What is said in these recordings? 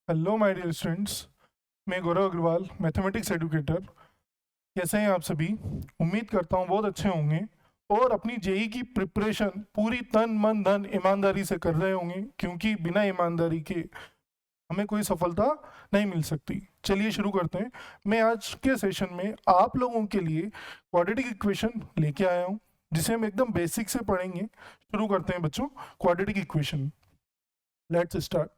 Hello my dear students. मैं गौरव Agarwal, mathematics educator. कैसे हैं आप सभी? उम्मीद करता हूँ बहुत अच्छे होंगे और अपनी जेई की प्रिपरेशन पूरी तन मन धन ईमानदारी से कर रहे होंगे, क्योंकि बिना ईमानदारी के हमें कोई सफलता नहीं मिल सकती। चलिए शुरू करते हैं। मैं आज के सेशन में आप लोगों के लिए क्वाड्रेटिक इक्वेशन लेके आया हूँ, जिसे हम एकदम बेसिक से पढ़ेंगे। शुरू करते हैं बच्चों, quadratic equation. Let's start.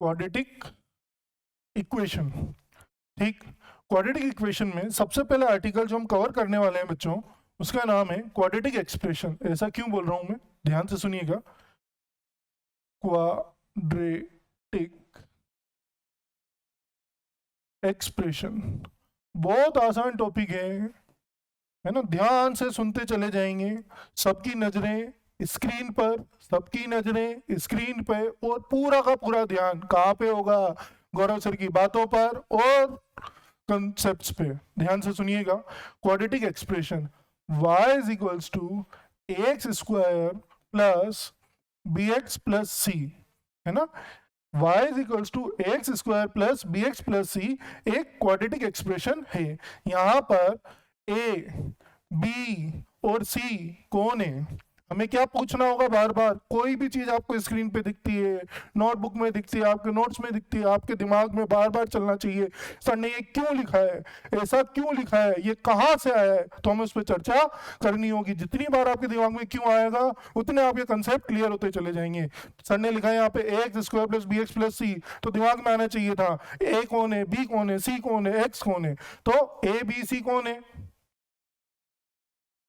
Quadratic equation, ठीक। क्वाड्रेटिक इक्वेशन में सबसे पहला आर्टिकल जो हम कवर करने वाले हैं बच्चों, उसका नाम है क्वाड्रेटिक एक्सप्रेशन। ऐसा क्यों बोल रहा हूं मैं, ध्यान से सुनिएगा। क्वाड्रेटिक एक्सप्रेशन बहुत आसान टॉपिक है ना। ध्यान से सुनते चले जाएंगे। सबकी नजरें स्क्रीन पर, सबकी नजरें स्क्रीन पे, और पूरा का पूरा ध्यान कहाँ पे होगा? गौरव सर की बातों पर और कंसेप्ट्स पे। ध्यान से सुनिएगा। Quadratic expression y is equals to x square plus b x plus c, है ना। y is equals to x square plus b x plus c एक क्वाड्रेटिक एक्सप्रेशन है। यहाँ पर a, b और c कौन है? हमें क्या पूछना होगा बार बार? कोई भी चीज आपको स्क्रीन पे दिखती है, नोटबुक में दिखती है, आपके नोट्स में दिखती है, आपके दिमाग में बार बार चलना चाहिए, सर ने ये क्यों लिखा है, ऐसा क्यों लिखा है, ये कहाँ से आया है, तो हमें उस पर चर्चा करनी होगी। जितनी बार आपके दिमाग में क्यों आएगा, उतने आपके कंसेप्ट क्लियर होते चले जाएंगे। सर ने लिखा है यहाँ पे x square plus b x plus c, तो दिमाग में आना चाहिए था ए कौन है, बी कौन है, सी कौन है, एक्स कौन है। तो ए बी सी कौन है?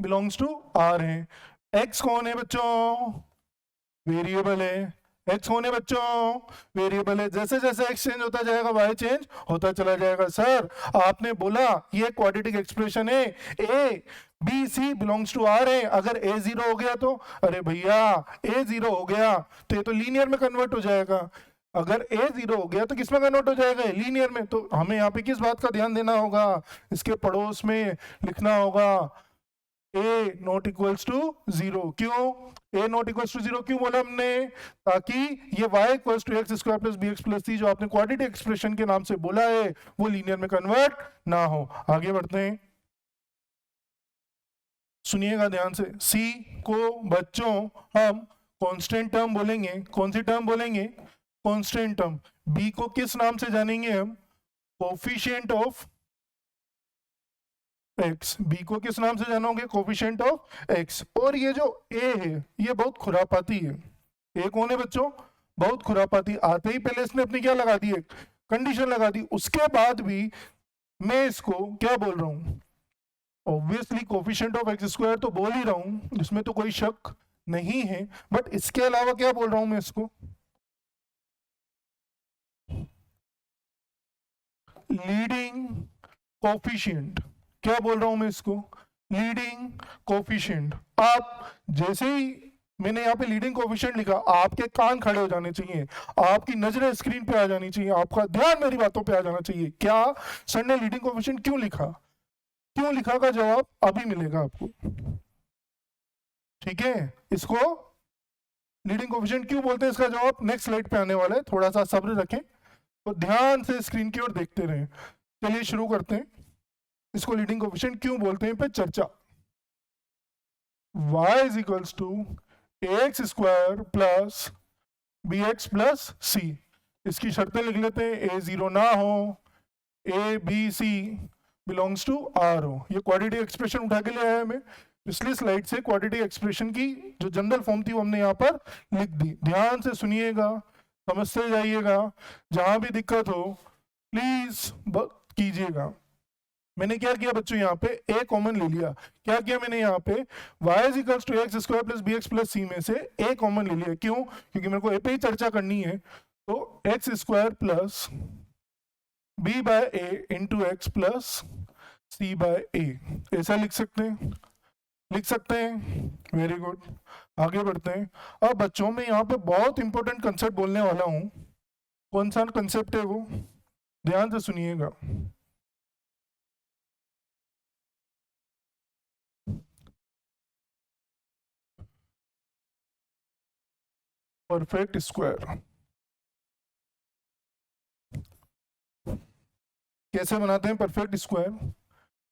बिलोंग्स टू आर है। एक्स कौन है बच्चों? वेरिएबल है। एक्स कौन है बच्चों? वेरिएबल है। जैसे जैसे एक्स चेंज होता जाएगा वाई चेंज होता चला जाएगा। सर आपने बोला ये क्वाड्रेटिक एक्सप्रेशन है, a b c belongs to R है, अगर ए जीरो हो गया तो? अरे भैया ए जीरो हो गया तो ये तो लीनियर में कन्वर्ट हो जाएगा। अगर ए जीरो हो गया तो किस में कन्वर्ट हो जाएगा? लीनियर में। तो हमें यहाँ पे किस बात का ध्यान देना होगा? इसके पड़ोस में लिखना होगा a not equals to zero. क्यों a not equals to zero क्यों बोला हमने? ताकि ये y equals to x square plus b x plus c जो आपने क्वाड्रेटिक एक्सप्रेशन के नाम से बोला है, वो लीनियर में कन्वर्ट ना हो। आगे बढ़ते हैं, सुनिएगा ध्यान से। c को बच्चों हम कांस्टेंट टर्म बोलेंगे। कौन सी टर्म बोलेंगे? Constant term. b को किस नाम से जानेंगे हम? Coefficient of x. बी को किस नाम से जानोगे? Coefficient of x. और ये जो ए है ये बहुत खुरापाती है। ए कौन है बच्चों? बहुत खुरापाती। आते ही पहले इसने अपनी क्या लगा दी? एक कंडीशन लगा दी। उसके बाद भी मैं इसको क्या बोल रहा हूं? Obviously coefficient of x square तो बोल ही रहा हूं, इसमें तो कोई शक नहीं है। बट इसके अलावा क्या बोल रहा हूं मैं इसको? Leading coefficient. क्या बोल रहा हूं मैं इसको? Leading coefficient. आप जैसे ही मैंने यहाँ पे लीडिंग कोफिशिएंट लिखा, आपके कान खड़े हो जाने चाहिए, आपकी नजरें स्क्रीन पे आ जानी चाहिए, आपका ध्यान मेरी बातों पे आ जाना चाहिए। क्या सर ने लीडिंग कोफिशिएंट क्यों लिखा? क्यों लिखा का जवाब अभी मिलेगा आपको, ठीक है। इसको लीडिंग कोफिशिएंट क्यों बोलते हैं, इसका जवाब नेक्स्ट स्लाइड पे आने वाला है। थोड़ा सा सब्र रखें तो ध्यान से स्क्रीन की ओर देखते रहें। चलिए शुरू करते हैं। इसको लीडिंग कोफिशिएंट क्यों बोलते हैं पे चर्चा। y is equals to x square plus b x plus c. इसकी शर्तें लिख लेते हैं। ए जीरो ना हो, a b c belongs to R हो। ये क्वाड्रेटिक एक्सप्रेशन उठा के ले आया हमें पिछली स्लाइड से। क्वाड्रेटिक एक्सप्रेशन की जो जनरल फॉर्म थी वो हमने यहाँ पर लिख दी। ध्यान से सुनिएगा, समझते जाइएगा। जहां भी दिक्कत हो प्लीज कीजिएगा। मैंने क्या किया बच्चों, यहाँ पे a कॉमन ले लिया। क्या किया मैंने यहाँ पे? y is equals to x square plus b x plus c में से a कॉमन ले लिया। क्यों? क्योंकि मेरे को a पे ही चर्चा करनी है। तो x square plus b by a into x plus c by a, ऐसा लिख सकते हैं, लिख सकते हैं। वेरी गुड, आगे बढ़ते हैं। अब बच्चों में यहाँ पे बहुत इंपॉर्टेंट कंसेप्ट बोलने वाला हूँ। कौन सा कंसेप्ट है वो? ध्यान से सुनिएगा। परफेक्ट स्क्वायर कैसे बनाते हैं? परफेक्ट स्क्वायर,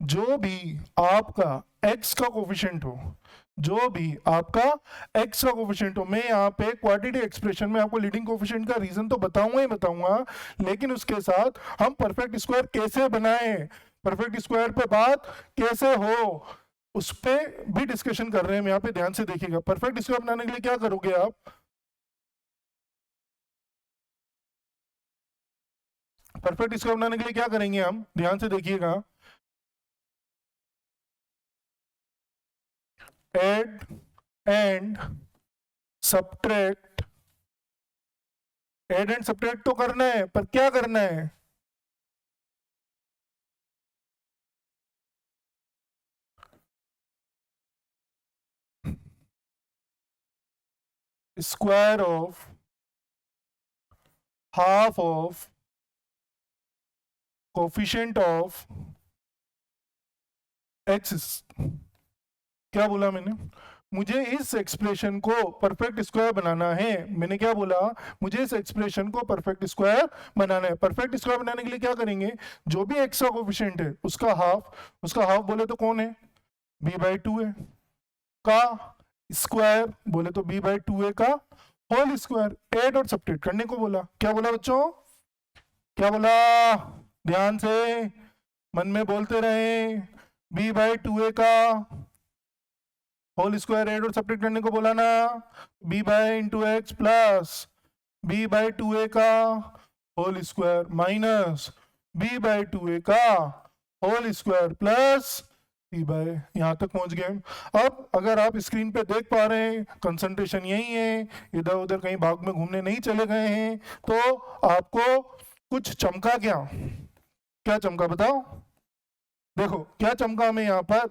जो भी आपका x का कोफिशिएंट हो, जो भी आपका x का कोफिशिएंट हो, मैं यहाँ पे क्वाड्रेटिक एक्सप्रेशन में आपको लीडिंग कोफिशिएंट का रीजन तो बताऊंगा ही बताऊंगा, लेकिन उसके साथ हम परफेक्ट स्क्वायर कैसे बनाएं, परफेक्ट स्क्वायर पे बात कैसे हो, उस पर भी डिस्कशन कर रहे हैं हम यहाँ पे, ध्यान से देखिएगा। परफेक्ट स्क्वायर बनाने के लिए क्या करोगे आप? परफेक्ट स्क्वायर बनाने के लिए क्या करेंगे हम, ध्यान से देखिएगा। Add and subtract, add and subtract तो करना है, पर क्या करना है? Square of half of coefficient of x. क्या बोला मैंने? मुझे इस एक्सप्रेशन को परफेक्ट स्क्वायर बनाना है। मैंने क्या बोला? मुझे इस एक्सप्रेशन को परफेक्ट स्क्वायर बनाना है। परफेक्ट स्क्वायर बनाने के लिए क्या करेंगे? जो भी एक्स का कोफिशिएंट है उसका हाफ बोले तो कौन है? b/2 है का स्क्वायर, बोले तो b/2 है का होल स्क्वायर। एड और सब्ट्रैक्ट करने को बोला। क्या बोला बच्चों? क्या बोला? ध्यान से मन में बोलते रहे। b/2 का होल स्क्वायर एड और सब्ट्रैक्ट करने को बोला ना। b/x प्लस b/2a का होल स्क्वायर माइनस b/2a का होल स्क्वायर प्लस c/, यहां तक पहुंच गए। अब अगर आप स्क्रीन पे देख पा रहे हैं, कंसंट्रेशन यही है, इधर उधर कहीं भाग में घूमने नहीं चले गए हैं, तो आपको कुछ चमका क्या? क्या चमका बताओ? देखो क्या चमका हमें यहाँ पर,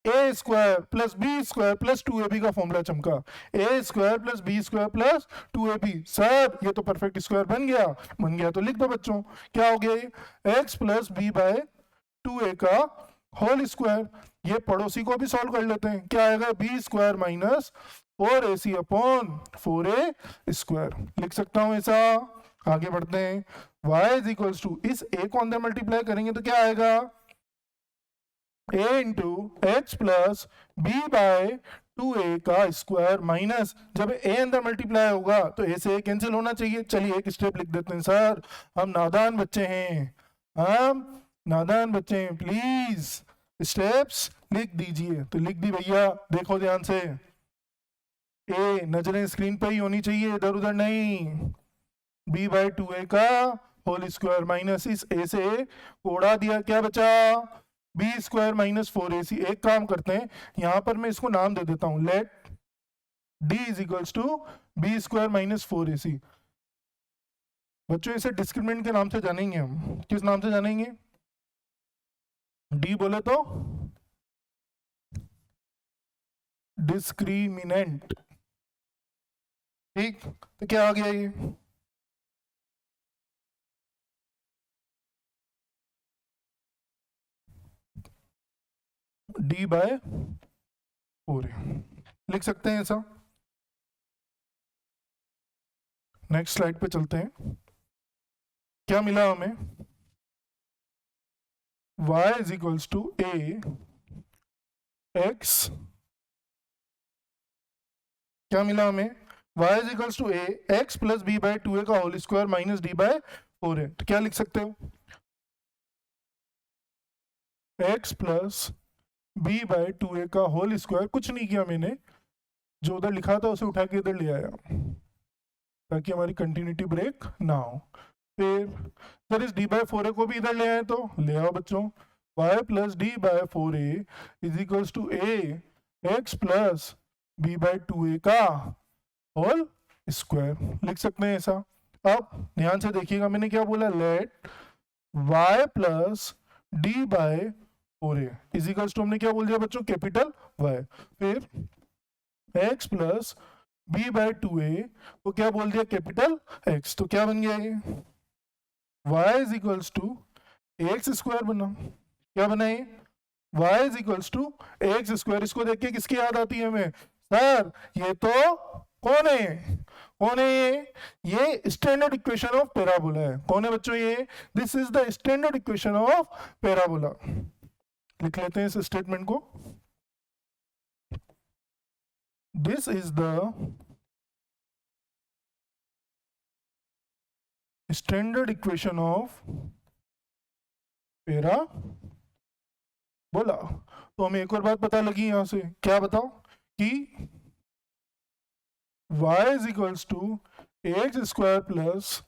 a square plus b square plus 2ab का फॉर्मूला चमका। A square plus b square plus 2ab। Sir ये तो परफेक्ट स्क्वायर बन गया। बन गया तो लिख दो बच्चों। क्या हो गया? x प्लस b/2a का होल स्क्वायर। ये पड़ोसी को भी सॉल्व कर लेते हैं। क्या आएगा? B square minus 4ac upon 4a square. लिख सकता हूं ऐसा। आगे बढ़ते हैं। y इज इक्वल्स टू, इस a को अंदर मल्टीप्लाई करेंगे तो क्या आएगा? a into x plus b/2a का स्क्वायर माइनस, जब a अंदर मल्टीप्लाई होगा तो a से a कैंसिल होना चाहिए। चलिए एक स्टेप लिख देते हैं। सर हम नादान बच्चे हैं, हम नादान बच्चे हैं, प्लीज स्टेप्स लिख दीजिए। तो लिख दी भैया, देखो ध्यान से। a नजरें स्क्रीन पे ही होनी चाहिए, इधर उधर नहीं। b/2a का होल स्क्वायर माइनस, इस a से a को उड़ा दिया, क्या बचा? B square minus 4ac। एक काम करते हैं, यहां पर मैं इसको नाम दे देता हूं, let d is equals to b square minus 4ac। बच्चों इसे डिस्क्रिमिनेंट के नाम से जानेंगे हम। किस नाम से जानेंगे? d बोले तो डिस्क्रिमिनेंट। ठीक, तो क्या आ गया ये? d/4a लिख सकते हैं ऐसा। नेक्स्ट स्लाइड पे चलते हैं। क्या मिला हमें? y is equals to a x, क्या मिला हमें? y is equals to a x plus b/2a का होल स्क्वायर माइनस d/4a। तो क्या लिख सकते हो? x प्लस b/2a का होल स्क्वायर, कुछ नहीं किया मैंने, जो उधर लिखा था उसे उठा के इधर ले आया ताकि हमारी कंटिन्यूटी ब्रेक ना हो। फिर सर इस d/4a को भी इधर ले आए, तो ले आओ बच्चों। y plus d/4a is equals to a x plus b/2a का होल स्क्वायर। लिख सकते हैं ऐसा। अब ध्यान से देखिएगा, मैंने क्या बोला? Let y plus d/4a is equals to, हमने क्या बोल दिया बच्चों? Capital y। फिर x प्लस b/2a को क्या बोल दिया? Capital x। तो क्या बन गया ये? y is equals to x square बना। क्या बना ये? y is equals to x square. इसको देख के किसकी याद आती है हमें? सर ये तो कौन है कौन है ये स्टैंडर्ड इक्वेशन ऑफ पैराबोला है। कौन है बच्चों ये? This is the standard equation of parabola. लिख लेते हैं इस स्टेटमेंट को। This is the standard equation of parabola. तो हमें एक और बात पता लगी यहां से, क्या बताओ कि y is equals to ax square plus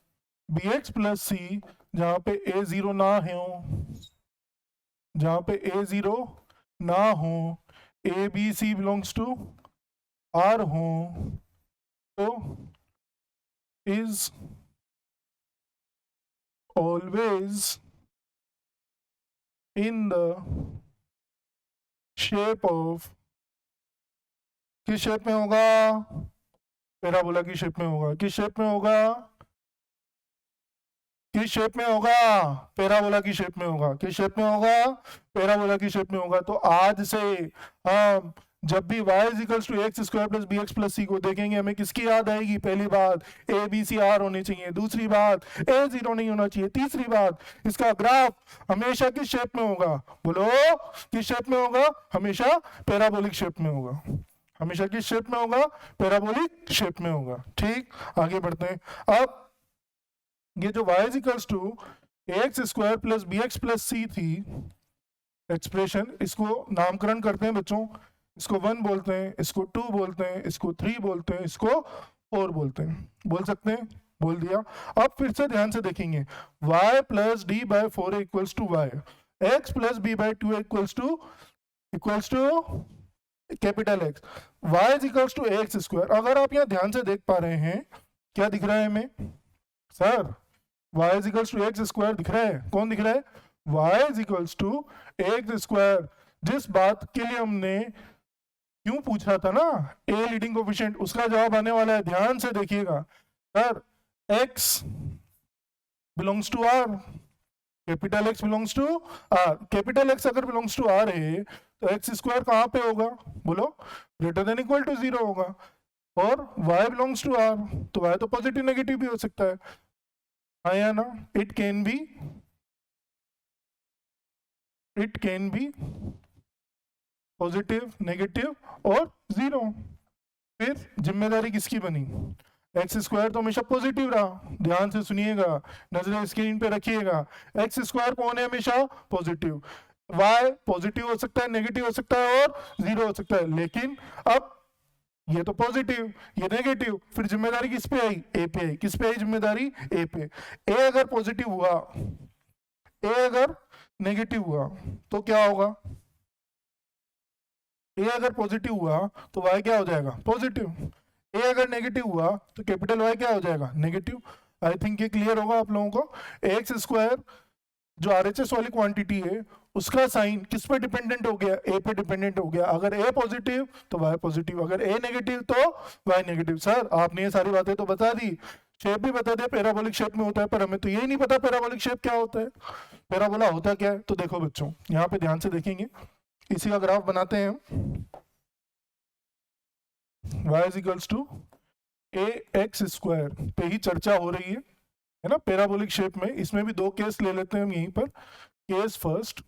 bx plus c, जहां पे a जीरो ना हो, जहां पे a जीरो ना हो, a b c belongs to r हो, तो is always in the shape of, किस शेप में होगा? पैराबोला की शेप में होगा। किस शेप में होगा? किस शेप में होगा? पैराबोला की शेप में होगा। किस शेप में होगा? पैराबोला की शेप में होगा। तो आज से हम जब भी y is equals to x square plus b x plus c को देखेंगे, हमें किसकी याद आएगी? पहली बात ए बी सी आर होनी चाहिए, दूसरी बात ए जीरो नहीं होना चाहिए, तीसरी बात इसका ग्राफ हमेशा किस शेप में होगा? बोलो किस शेप में होगा? हमेशा पैराबोलिक शेप में होगा। हमेशा किस शेप में होगा? पैराबोलिक शेप में होगा। ठीक, आगे बढ़ते हैं। अब ये जो y is equals to x square plus b x plus c थी एक्सप्रेशन, इसको नामकरण करते हैं बच्चों। इसको 1 बोलते हैं, इसको 2 बोलते हैं, इसको 3 बोलते हैं, इसको 4 बोलते हैं। बोल सकते हैं? बोल दिया। अब फिर से ध्यान से देखेंगे, y plus d by 4 equals to y, x plus b by 2 equals to capital x, y is equals to x square. अगर आप यहाँ ध्यान से देख पा रहे हैं, क्या दिख रहा है हमें? Sir y is equals to x square दिख रहा है। कौन दिख रहा है? y is equals to x square. जिस बात के लिए हमने क्यों पूछा था ना, a लीडिंग कोफिशिएंट, उसका जवाब आने वाला है। ध्यान से देखिएगा sir, x belongs to r, capital X belongs to r। Capital X अगर बिलोंग्स टू r है तो x स्क्वायर कहाँ पे होगा? बोलो ग्रेटर देन इक्वल टू 0 होगा। और y बिलोंग्स टू r, तो y तो पॉजिटिव नेगेटिव भी हो सकता है, हाँ या ना? It can be positive, negative और 0। फिर जिम्मेदारी किसकी बनी? एक्स स्क्वायर तो हमेशा पॉजिटिव रहा। ध्यान से सुनिएगा, नजरें स्क्रीन पे रखिएगा। एक्स स्क्वायर कौन है? हमेशा पॉजिटिव। वाई पॉजिटिव हो सकता है, नेगेटिव हो सकता है और 0 हो सकता है। लेकिन अब ये तो पॉजिटिव, ये नेगेटिव, फिर जिम्मेदारी किस पे आई? ए पे आई। किस पे आई जिम्मेदारी? ए पे। ए अगर पॉजिटिव हुआ, ए अगर नेगेटिव हुआ तो क्या होगा? ए अगर पॉजिटिव हुआ तो वाई क्या हो जाएगा? पॉजिटिव। ए अगर नेगेटिव हुआ तो कैपिटल वाई क्या हो जाएगा? नेगेटिव। आई थिंक ये क्लियर होगा आप लोगों को। एक्स स्क्वायर जो आरएचएस वाली क्वांटिटी है, उसका साइन किस पे डिपेंडेंट हो गया? ए पे डिपेंडेंट हो गया। अगर ए पॉजिटिव तो वाई पॉजिटिव, अगर ए नेगेटिव तो वाई नेगेटिव। सर आपने ये सारी बातें तो बता दी, शेप भी बता दिया पैराबोलिक शेप में होता है, पर हमें तो यही नहीं पता पैराबोलिक शेप क्या होता है, पैराबोला होता क्या है। तो देखो बच्चों, यहाँ पे ध्यान से देखेंगे, इसी का ग्राफ बनाते हैं हम। y is equals to a x square पे ही चर्चा हो रही है ना, पैराबोलिक शेप में। इसमें भी 2 केस ले लेते हैं हम यहीं पर। केस फर्स्ट,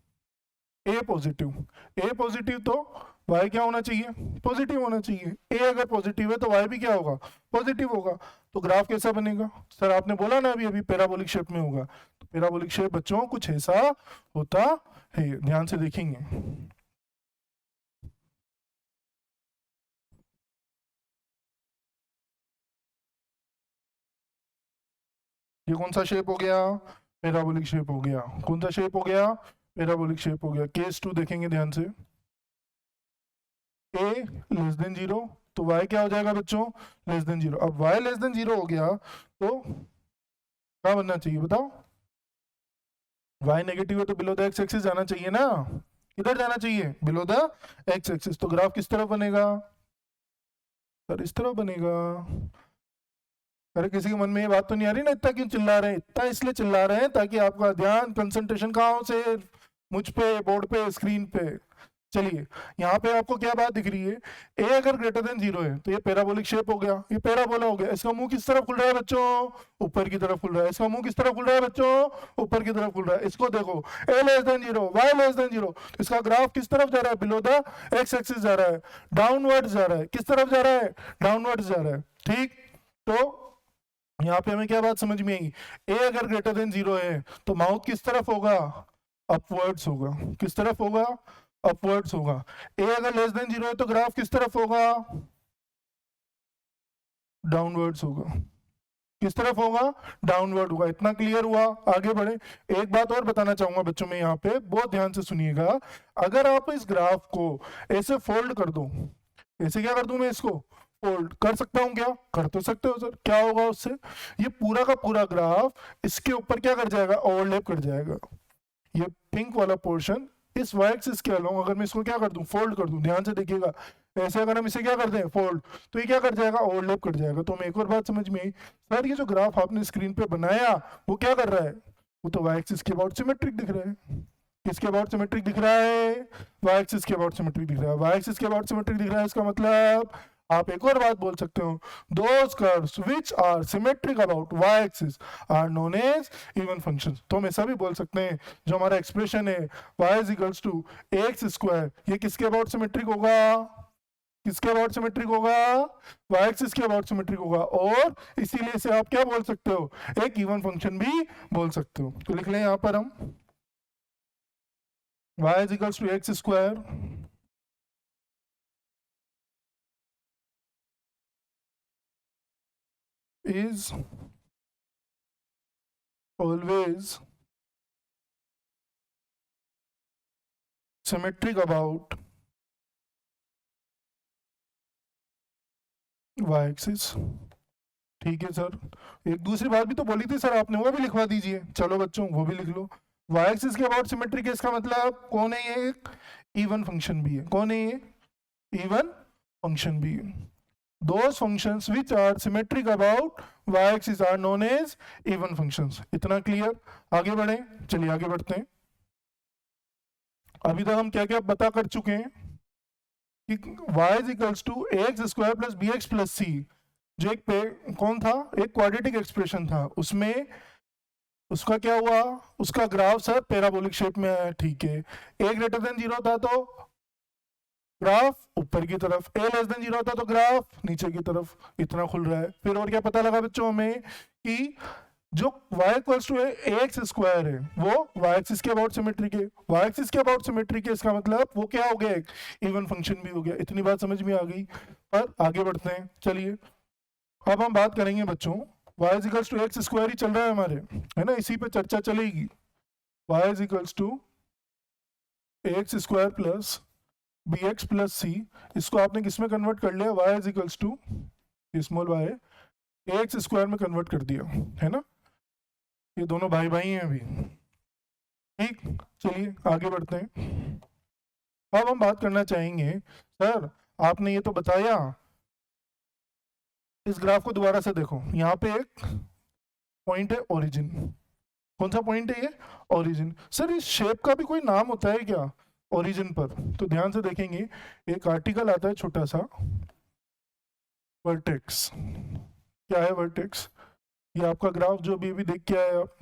ए पॉजिटिव। ए पॉजिटिव तो y क्या होना चाहिए? पॉजिटिव होना चाहिए। ए अगर पॉजिटिव है तो y भी क्या होगा? पॉजिटिव होगा। तो ग्राफ कैसा बनेगा? सर आपने बोला ना अभी पैराबोलिक शेप में होगा। तो पैराबोलिक शेप बच्चों कुछ ऐसा होता है, ध्यान से देखेंगे। ये कौन सा शेप हो गया? पैराबोलिक शेप हो गया। कौन सा शेप हो गया? पैराबोलिक शेप हो गया। केस 2 देखेंगे ध्यान से। a लेस देन 0 तो y क्या हो जाएगा बच्चों? Less than 0। अब y लेस देन 0 हो गया तो क्या बनना चाहिए बताओ? y नेगेटिव है तो बिलो द एक्स एक्सिस जाना चाहिए ना। किधर जाना चाहिए? Below the x axis. तो ग्राफ किस तरफ बनेगा? सर इस तरफ बनेगा। अरे किसी के मन में ये बात तो नहीं आ रही ना, इतना क्यों चिल्ला रहे हैं? इतना इसलिए चिल्ला रहे हैं ताकि आपका ध्यान, कंसंट्रेशन कहाँ हो से? मुझ पे, बोर्ड पे, स्क्रीन पे। चलिए यहाँ पे आपको क्या बात दिख रही है, ए अगर ग्रेटर देन 0 है तो ये पैराबोलिक शेप हो गया, ये पैराबोला हो गया। इसका मुंह किस तरफ खुल रहा है बच्चों, ऊपर की तरफ खुल रहा है। इसका मुंह किस तरफ खुल रहा है बच्चों, ऊपर की तरफ खुल रहा है। इसको देखो a less than 0, y less than 0, तो इसका ग्राफ किस तरफ जा रहा है, बिलो द एक्स एक्सिस जा रहा है, डाउनवर्ड जा रहा है। किस तरफ जा रहा है, डाउनवर्ड जा रहा है। ठीक, तो यहाँ पे हमें क्या बात समझ में आई, ए अगर ग्रेटर देन 0 है तो माउथ किस तरफ होगा, अपवर्ड्स होगा। किस तरफ होगा, अपवर्ड्स होगा। ए अगर लेस देन 0 है तो ग्राफ किस तरफ होगा, डाउनवर्ड्स होगा। किस तरफ होगा, डाउनवर्ड होगा। इतना क्लियर हुआ, आगे बढ़े। एक बात और बताना चाहूंगा बच्चों में, यहाँ पे बहुत ध्यान से सुनिएगा। अगर आप इस ग्राफ को ऐसे फोल्ड कर दो, ऐसे क्या कर दूं मैं, इसको फोल्ड कर सकता हूं क्या, कर तो सकते हो सर। क्या होगा उससे, ये पूरा का पूरा ग्राफ इसके ऊपर क्या कर जाएगा, ओवरलैप कर जाएगा। ये पिंक वाला पोर्शन इस वाई एक्सिस के अलोंग अगर मैं इसको क्या कर दूं, फोल्ड कर दूं, ध्यान से देखिएगा, ऐसे अगर हम इसे क्या कर दें, फोल्ड, तो ये क्या कर जाएगा, ओवरलैप कर जाएगा। तो हमें एक और बात समझ में आई, सर ये जो ग्राफ आपने स्क्रीन पे बनाया वो क्या कर रहा है, वो तो वाई एक्सिस के अबाउट सिमेट्रिक दिख रहा है। किसके अबाउट सिमेट्रिक दिख रहा है, वाई एक्सिस के अबाउट सिमेट्रिक दिख रहा है। वाई एक्सिस के अबाउट सिमेट्रिक दिख रहा है, इसका मतलब आप एक और बात बोल सकते हो, those curves which are symmetric about y axis are known as even functions. तो हम ऐसा भी बोल सकते हैं, जो हमारा एक्सप्रेशन है y is equals to x square, ये किसके अबाउट सिमेट्रिक होगा, किसके अबाउट सिमेट्रिक होगा, y एक्सिस के अबाउट सिमेट्रिक होगा। और इसीलिए इसे आप क्या बोल सकते हो, एक इवन फंक्शन भी बोल सकते हो। तो लिख लें यहां पर हम y is equals to x square is always symmetric about y axis। ठीक है सर, एक दूसरी बात भी तो बोली थी सर आपने, वो भी लिखवा दीजिए। चलो बच्चों वो भी लिख लो, y axis के अबाउट सिमेट्रिक है, इसका मतलब कौन है, ये एक इवन फंक्शन भी है। कौन है ये, इवन फंक्शन भी है। Those functions which are symmetric about y-axis are known as even functions। इतना क्लियर, आगे बढ़े, चलिए आगे बढ़ते हैं। अभी तक हम क्या क्या बता कर चुके हैं कि y is equals to ax square plus bx plus c, जो एक कौन था, एक क्वाड्रेटिक एक्सप्रेशन था, उसमें उसका क्या हुआ, उसका ग्राफ सर पैराबोलिक शेप में आया। ठीक है, a ग्रेटर देन 0 था तो ग्राफ ऊपर की तरफ, ए लेस देन 0 होता तो ग्राफ नीचे की तरफ, इतना खुल रहा है। फिर और क्या पता लगा बच्चों हमें कि जो y equals to x square है वो y एक्सिस के अबाउट सिमेट्रिक है। y एक्सिस के अबाउट सिमेट्रिक है, इसका मतलब वो क्या हो गया, एक इवन फंक्शन भी हो गया। इतनी बात समझ में आ गई। पर आगे बढ़ते हैं, चलिए अब हम बात करेंगे बच्चों, y equals to x square ही चल रहा है हमारे, है ना, इसी पे चर्चा चलेगी। y equals to x square plus b x plus c, इसको आपने किस में कन्वर्ट कर लिया, y is equals to small y x square में कन्वर्ट कर दिया, है ना। ये दोनों भाई भाई हैं अभी। ठीक, चलिए आगे बढ़ते हैं। अब हम बात करना चाहेंगे, सर आपने ये तो बताया, इस ग्राफ को दोबारा से देखो, यहाँ पे एक पॉइंट है ओरिजिन। कौन सा पॉइंट है ये, ओरिजिन। सर इस शेप का भी कोई नाम होता है क्या, ओरिजिन पर? तो ध्यान से देखेंगे, एक आर्टिकल आता है छोटा सा, वर्टेक्स। क्या है वर्टेक्स, ये आपका ग्राफ जो अभी देख के आए आप,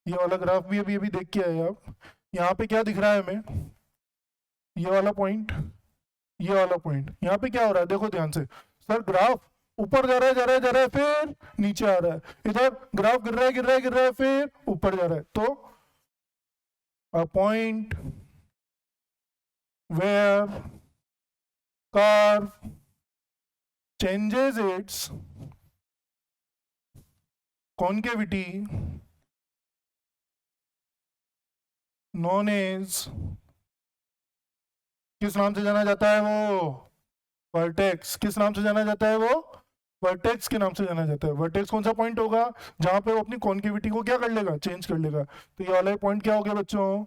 ये वाला ग्राफ भी अभी देख के आए आप। यहाँ पे क्या दिख रहा है हमें, ये वाला पॉइंट, ये वाला पॉइंट। यहाँ पे क्या हो रहा है, देखो ध्यान से, सर ग्राफ ऊपर जा रहा है, जा रहा है, जा रहा है, फिर नीचे आ रहा है, इधर ग्राफ गिर रहा है, गिर रहा है, गिर रहा है, फिर ऊपर जा रहा है। तो a point where curve changes its concavity known as, किस नाम से जाना जाता है वो, वर्टेक्स। किस नाम से जाना जाता है वो, वर्टेक्स के नाम से जाना जाता है। वर्टेक्स कौन सा पॉइंट होगा, जहां पे वो अपनी कॉन्केविटी को क्या कर लेगा, चेंज कर लेगा। तो ये वाला पॉइंट क्या हो गया बच्चों,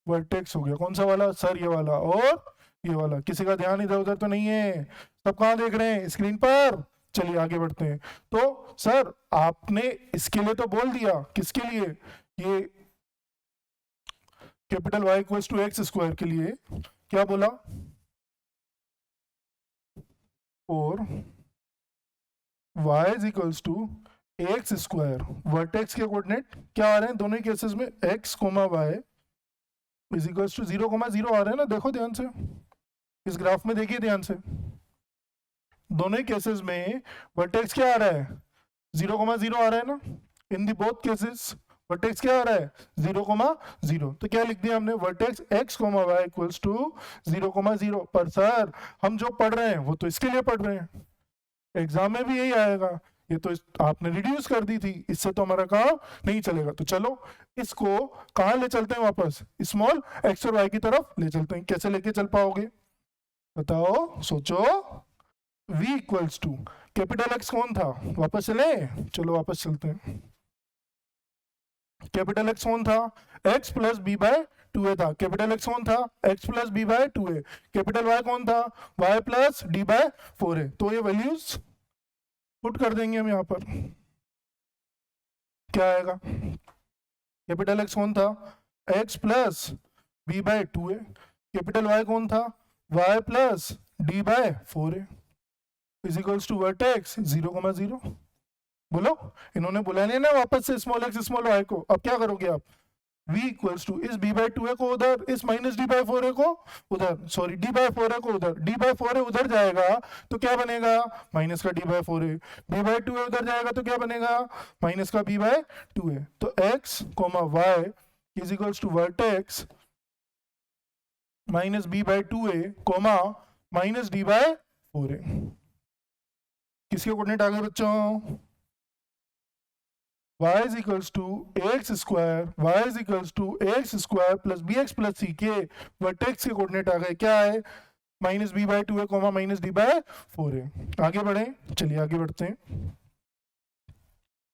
वर्टेक्स हो गया। कौन सा वाला सर, ये वाला और ये वाला। किसी का ध्यान इधर उधर तो नहीं है, सब कहाँ देख रहे हैं, स्क्रीन पर। चलिए आगे बढ़ते हैं। तो सर आपने इसके लिए तो बोल दिया, किसके लिए, ये capital y equals to x square के लिए क्या बोला, और y is equals to x square, vertex के कोऑर्डिनेट क्या आ रहे हैं दोनों ही केसेस में, x coma y is equals to 0,0 आ रहे हैं ना, देखो ध्यान से इस ग्राफ में, देखिए ध्यान से दोनों ही केसेस में वर्टेक्स क्या आ रहा है, 0,0 आ रहा है ना, इन दी बोथ केसेस वर्टेक्स क्या आ रहा है, 0,0। तो क्या लिख दिया हमने, vertex x coma y equals to 0,0। पर सर हम जो पढ़ रहे हैं वो तो इसके लिए पढ़ रहे हैं, एग्जाम में भी यही आएगा, ये तो आपने रिड्यूस कर दी थी, इससे तो हमारा काम नहीं चलेगा। तो चलो इसको कहाँ ले चलते हैं वापस, स्मॉल x और y की तरफ ले चलते हैं। कैसे लेके चल पाओगे बताओ, सोचो। v equals to capital x कौन था, वापस चले, चलो वापस चलते हैं। कैपिटल x कौन था, x plus b by 2a था। कैपिटल x कौन था, x plus b by 2a। Capital y कौन था, y plus d by 4a। तो ये वैल्यूज पुट कर देंगे हम यहाँ पर, क्या आएगा, कैपिटल x कौन था, x plus b by 2a। Capital y कौन था, y plus d by 4a is equals to vertex 0,0। बोलो, इन्होंने बुला लिया ना वापस से स्मॉल x स्मॉल y को, अब क्या करोगे आप, v इक्वल्स टू इस b बाय 2a को उधर, इस माइनस d बाय 4a को उधर, सॉरी d बाय 4a को उधर, d बाय 4a उधर जाएगा तो क्या बनेगा, माइनस का d by 4a, b by 2a उधर जाएगा तो क्या बनेगा, माइनस का b बाय 2a। तो x coma y is equals to vertex minus b by 2a comma minus d by 4a। किसके कोऑर्डिनेट आ गए बच्चों, y is equals to ax square, y is equals to ax square plus bx plus c के vertex के coordinate आ गए, क्या है, minus b by 2a comma minus d by 4a। आगे बढ़े, चलिए आगे बढ़ते हैं।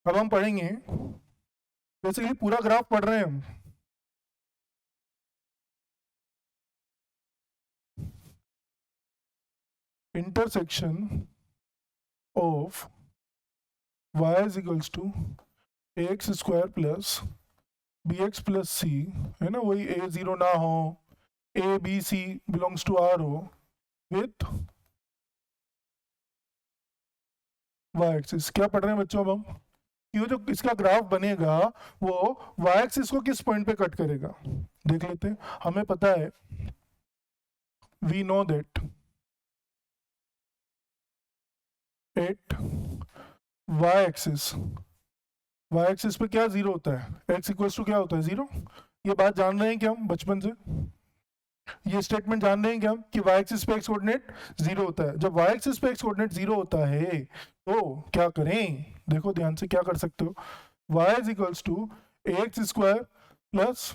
अब हम पढ़ेंगे, बेसिकली पूरा ग्राफ पढ़ रहे हैं हम, intersection of y is equals to x square plus b x plus c, है ना, वही ए जीरो ना हो, a b c belongs to R हो, विथ वाई एक्सिस। क्या पढ़ रहे हैं बच्चों अब हम, कि वो जो इसका ग्राफ बनेगा वो वाई एक्सिस को किस पॉइंट पे कट करेगा, देख लेते हैं। हमें पता है, we know that at y axis, y axis पे क्या जीरो होता है, x इक्वल्स टू क्या होता है, जीरो। ये बात जान रहे हैं कि हम बचपन से, ये स्टेटमेंट जान रहे हैं कि हम, कि वाई एक्सिस पे x कोऑर्डिनेट जीरो होता है। जब वाई एक्सिस पे x कोऑर्डिनेट जीरो होता है तो क्या करें, देखो ध्यान से क्या कर सकते हो, y is equals to x square plus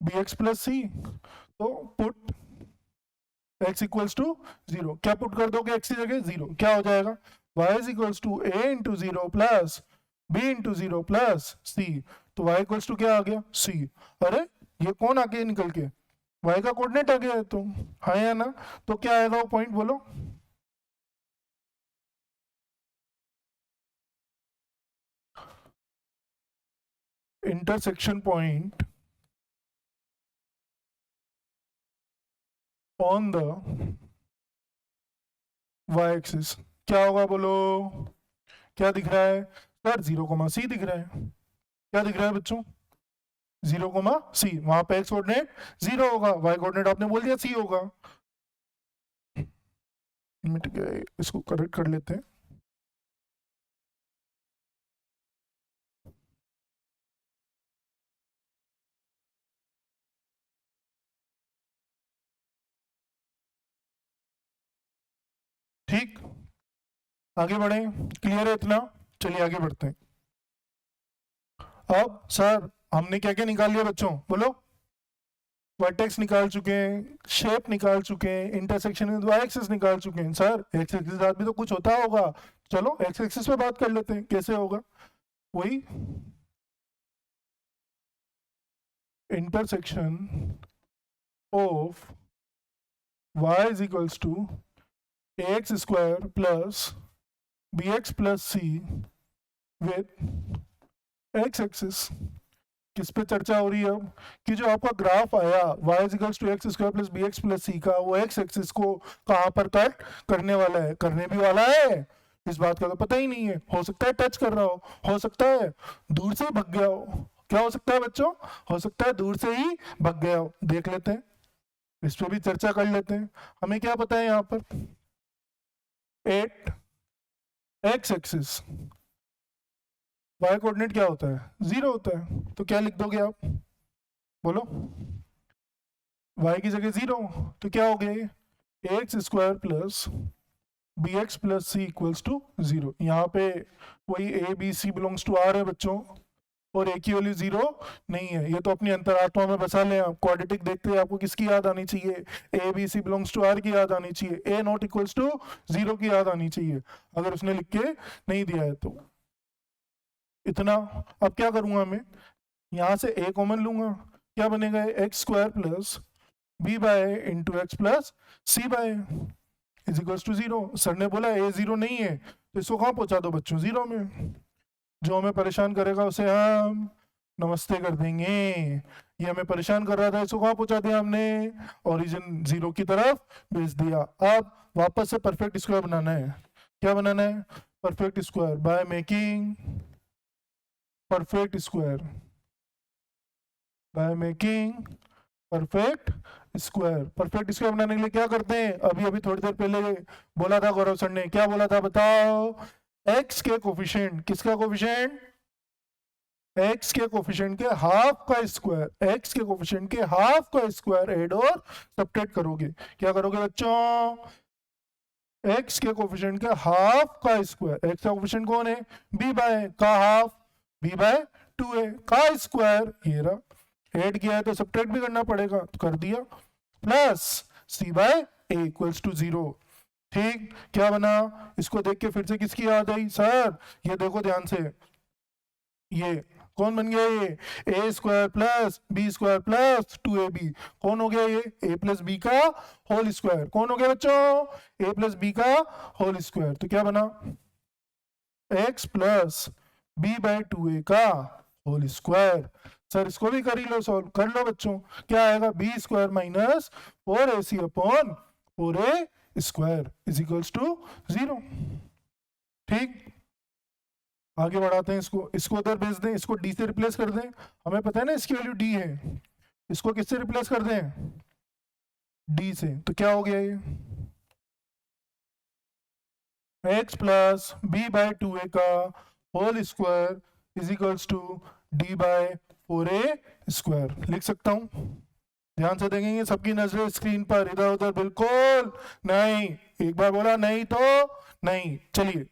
b x plus c. तो put x equals to zero, क्या पुट कर दोगे x की जगह, जीरो, क्या हो जाएगा, y is equals to a into zero plus b into zero plus c. तो y इक्वल्स टू क्या आ गया, c। अरे ये कौन आ गया निकल के, y का कोऑर्डिनेट आ गया है, तो हाँ या ना, तो क्या आएगा वो पॉइंट बोलो, intersection point on the y axis क्या होगा बोलो, क्या दिख रहा है सर, 0,c दिख रहा है। क्या दिख रहा है बच्चों, 0,c, वहां पे x कोऑर्डिनेट 0 होगा, y कोऑर्डिनेट आपने बोल दिया c होगा। मिट गए, इसको करेक्ट कर लेते हैं। ठीक, आगे बढ़े, क्लियर है इतना, चलिए आगे बढ़ते हैं। अब सर हमने क्या क्या निकाल लिया बच्चों बोलो, वर्टेक्स निकाल चुके हैं, शेप निकाल चुके हैं, इंटरसेक्शन विद वाई एक्सिस निकाल चुके हैं। सर एक्स एक्सिस के साथ भी तो कुछ होता होगा, चलो एक्स एक्सिस पे बात कर लेते हैं, कैसे होगा, वही intersection of y is equals to x square plus b x plus c with x axis. किस पे चर्चा हो रही है अब कि जो आपका ग्राफ आया y equals to x square plus b x plus c का, वो एक्स एक्सिस को कहाँ पर कट करने वाला है, करने भी वाला है, इस बात का तो पता ही नहीं है। हो सकता है टच कर रहा हो सकता है दूर से भग गया हो। क्या हो सकता है बच्चों? हो सकता है दूर से ही भग गया हो। देख लेते हैं, इस पे भी चर्चा कर लेते हैं। हमें क्या पता है यहाँ पर 8 एक्स एक्सिस, वाई कोऑर्डिनेट क्या होता है? 0 होता है। तो क्या लिख दोगे आप? बोलो। y की जगह 0, तो क्या हो गया x square plus b x plus c equals to 0। यहाँ पे वही a b c belongs to R है बच्चों, और ए की वैल्यू 0 नहीं है। ये तो अपनी अंतरात्मा में बसा लें आप। क्वाड्रेटिक देखते हैं आपको किसकी याद आनी चाहिए? A b c belongs to R की याद आनी चाहिए, ए नॉट इक्वल्स टू 0 की याद आनी चाहिए, अगर उसने लिख के नहीं दिया है तो। इतना। अब क्या करूंगा मैं? यहाँ से ए कॉमन लूंगा, क्या बनेगा? X square plus b by into x plus c by is equals to 0। Sir ने बोला ए 0 नहीं है, तो इसको कहाँ पहुंचा दो बच्चों? 0 में। जो हमें परेशान करेगा उसे हम नमस्ते कर देंगे। ये हमें परेशान कर रहा था, इसको कहाँ पहुंचा दिया हमने? ओरिजिन 0 की तरफ भेज दिया। अब वापस से परफेक्ट स्क्वायर बनाना है। क्या बनाना है? Perfect square by making perfect square, by making perfect square. Perfect square बनाने के लिए क्या करते हैं? अभी थोड़ी देर पहले बोला था गौरव सर ने, क्या बोला था बताओ? एक्स के कोफिशिएंट, किसका कोफिशिएंट? एक्स के कोफिशिएंट के हाफ का स्क्वायर, एक्स के कोफिशिएंट के हाफ का स्क्वायर ऐड और सब्ट्रैक्ट करोगे। क्या करोगे बच्चों? एक्स के कोफिशिएंट के हाफ का स्क्वायर, एक्स का कोफिशिएंट कौन है? बी बाय का हाफ, बी बाय 2a का स्क्वायर, ये रहा। ऐड किया है तो सब्ट्रैक्ट भी करना पड़ेगा, तो कर दिया, plus c by a equals to 0। ठीक, क्या बना? इसको देख के फिर से किसकी याद आई? सर ये देखो ध्यान से, ये कौन बन गया? ये a square plus b square plus 2ab कौन हो गया? ये a प्लस बी का होल स्क्वायर। कौन हो गया बच्चों? a प्लस बी का होल स्क्वायर। तो क्या बना? x plus b by 2a का होल स्क्वायर। सर इसको भी कर ही लो, सॉल्व कर लो बच्चों। क्या आएगा? B square minus 4ac upon 4a square is equals to 0। ठीक, आगे बढ़ाते हैं इसको, इसको उधर भेज दें, इसको डी से रिप्लेस कर दें। हमें पता है ना इसकी वैल्यू डी है, इसको किससे रिप्लेस कर दें? डी से। तो क्या हो गया? ये x plus b by 2a का whole square is equals to d by 4a square लिख सकता हूं। ध्यान से देखेंगे, सबकी नजरें स्क्रीन पर, इधर उधर बिल्कुल नहीं। एक बार बोला नहीं तो नहीं। चलिए,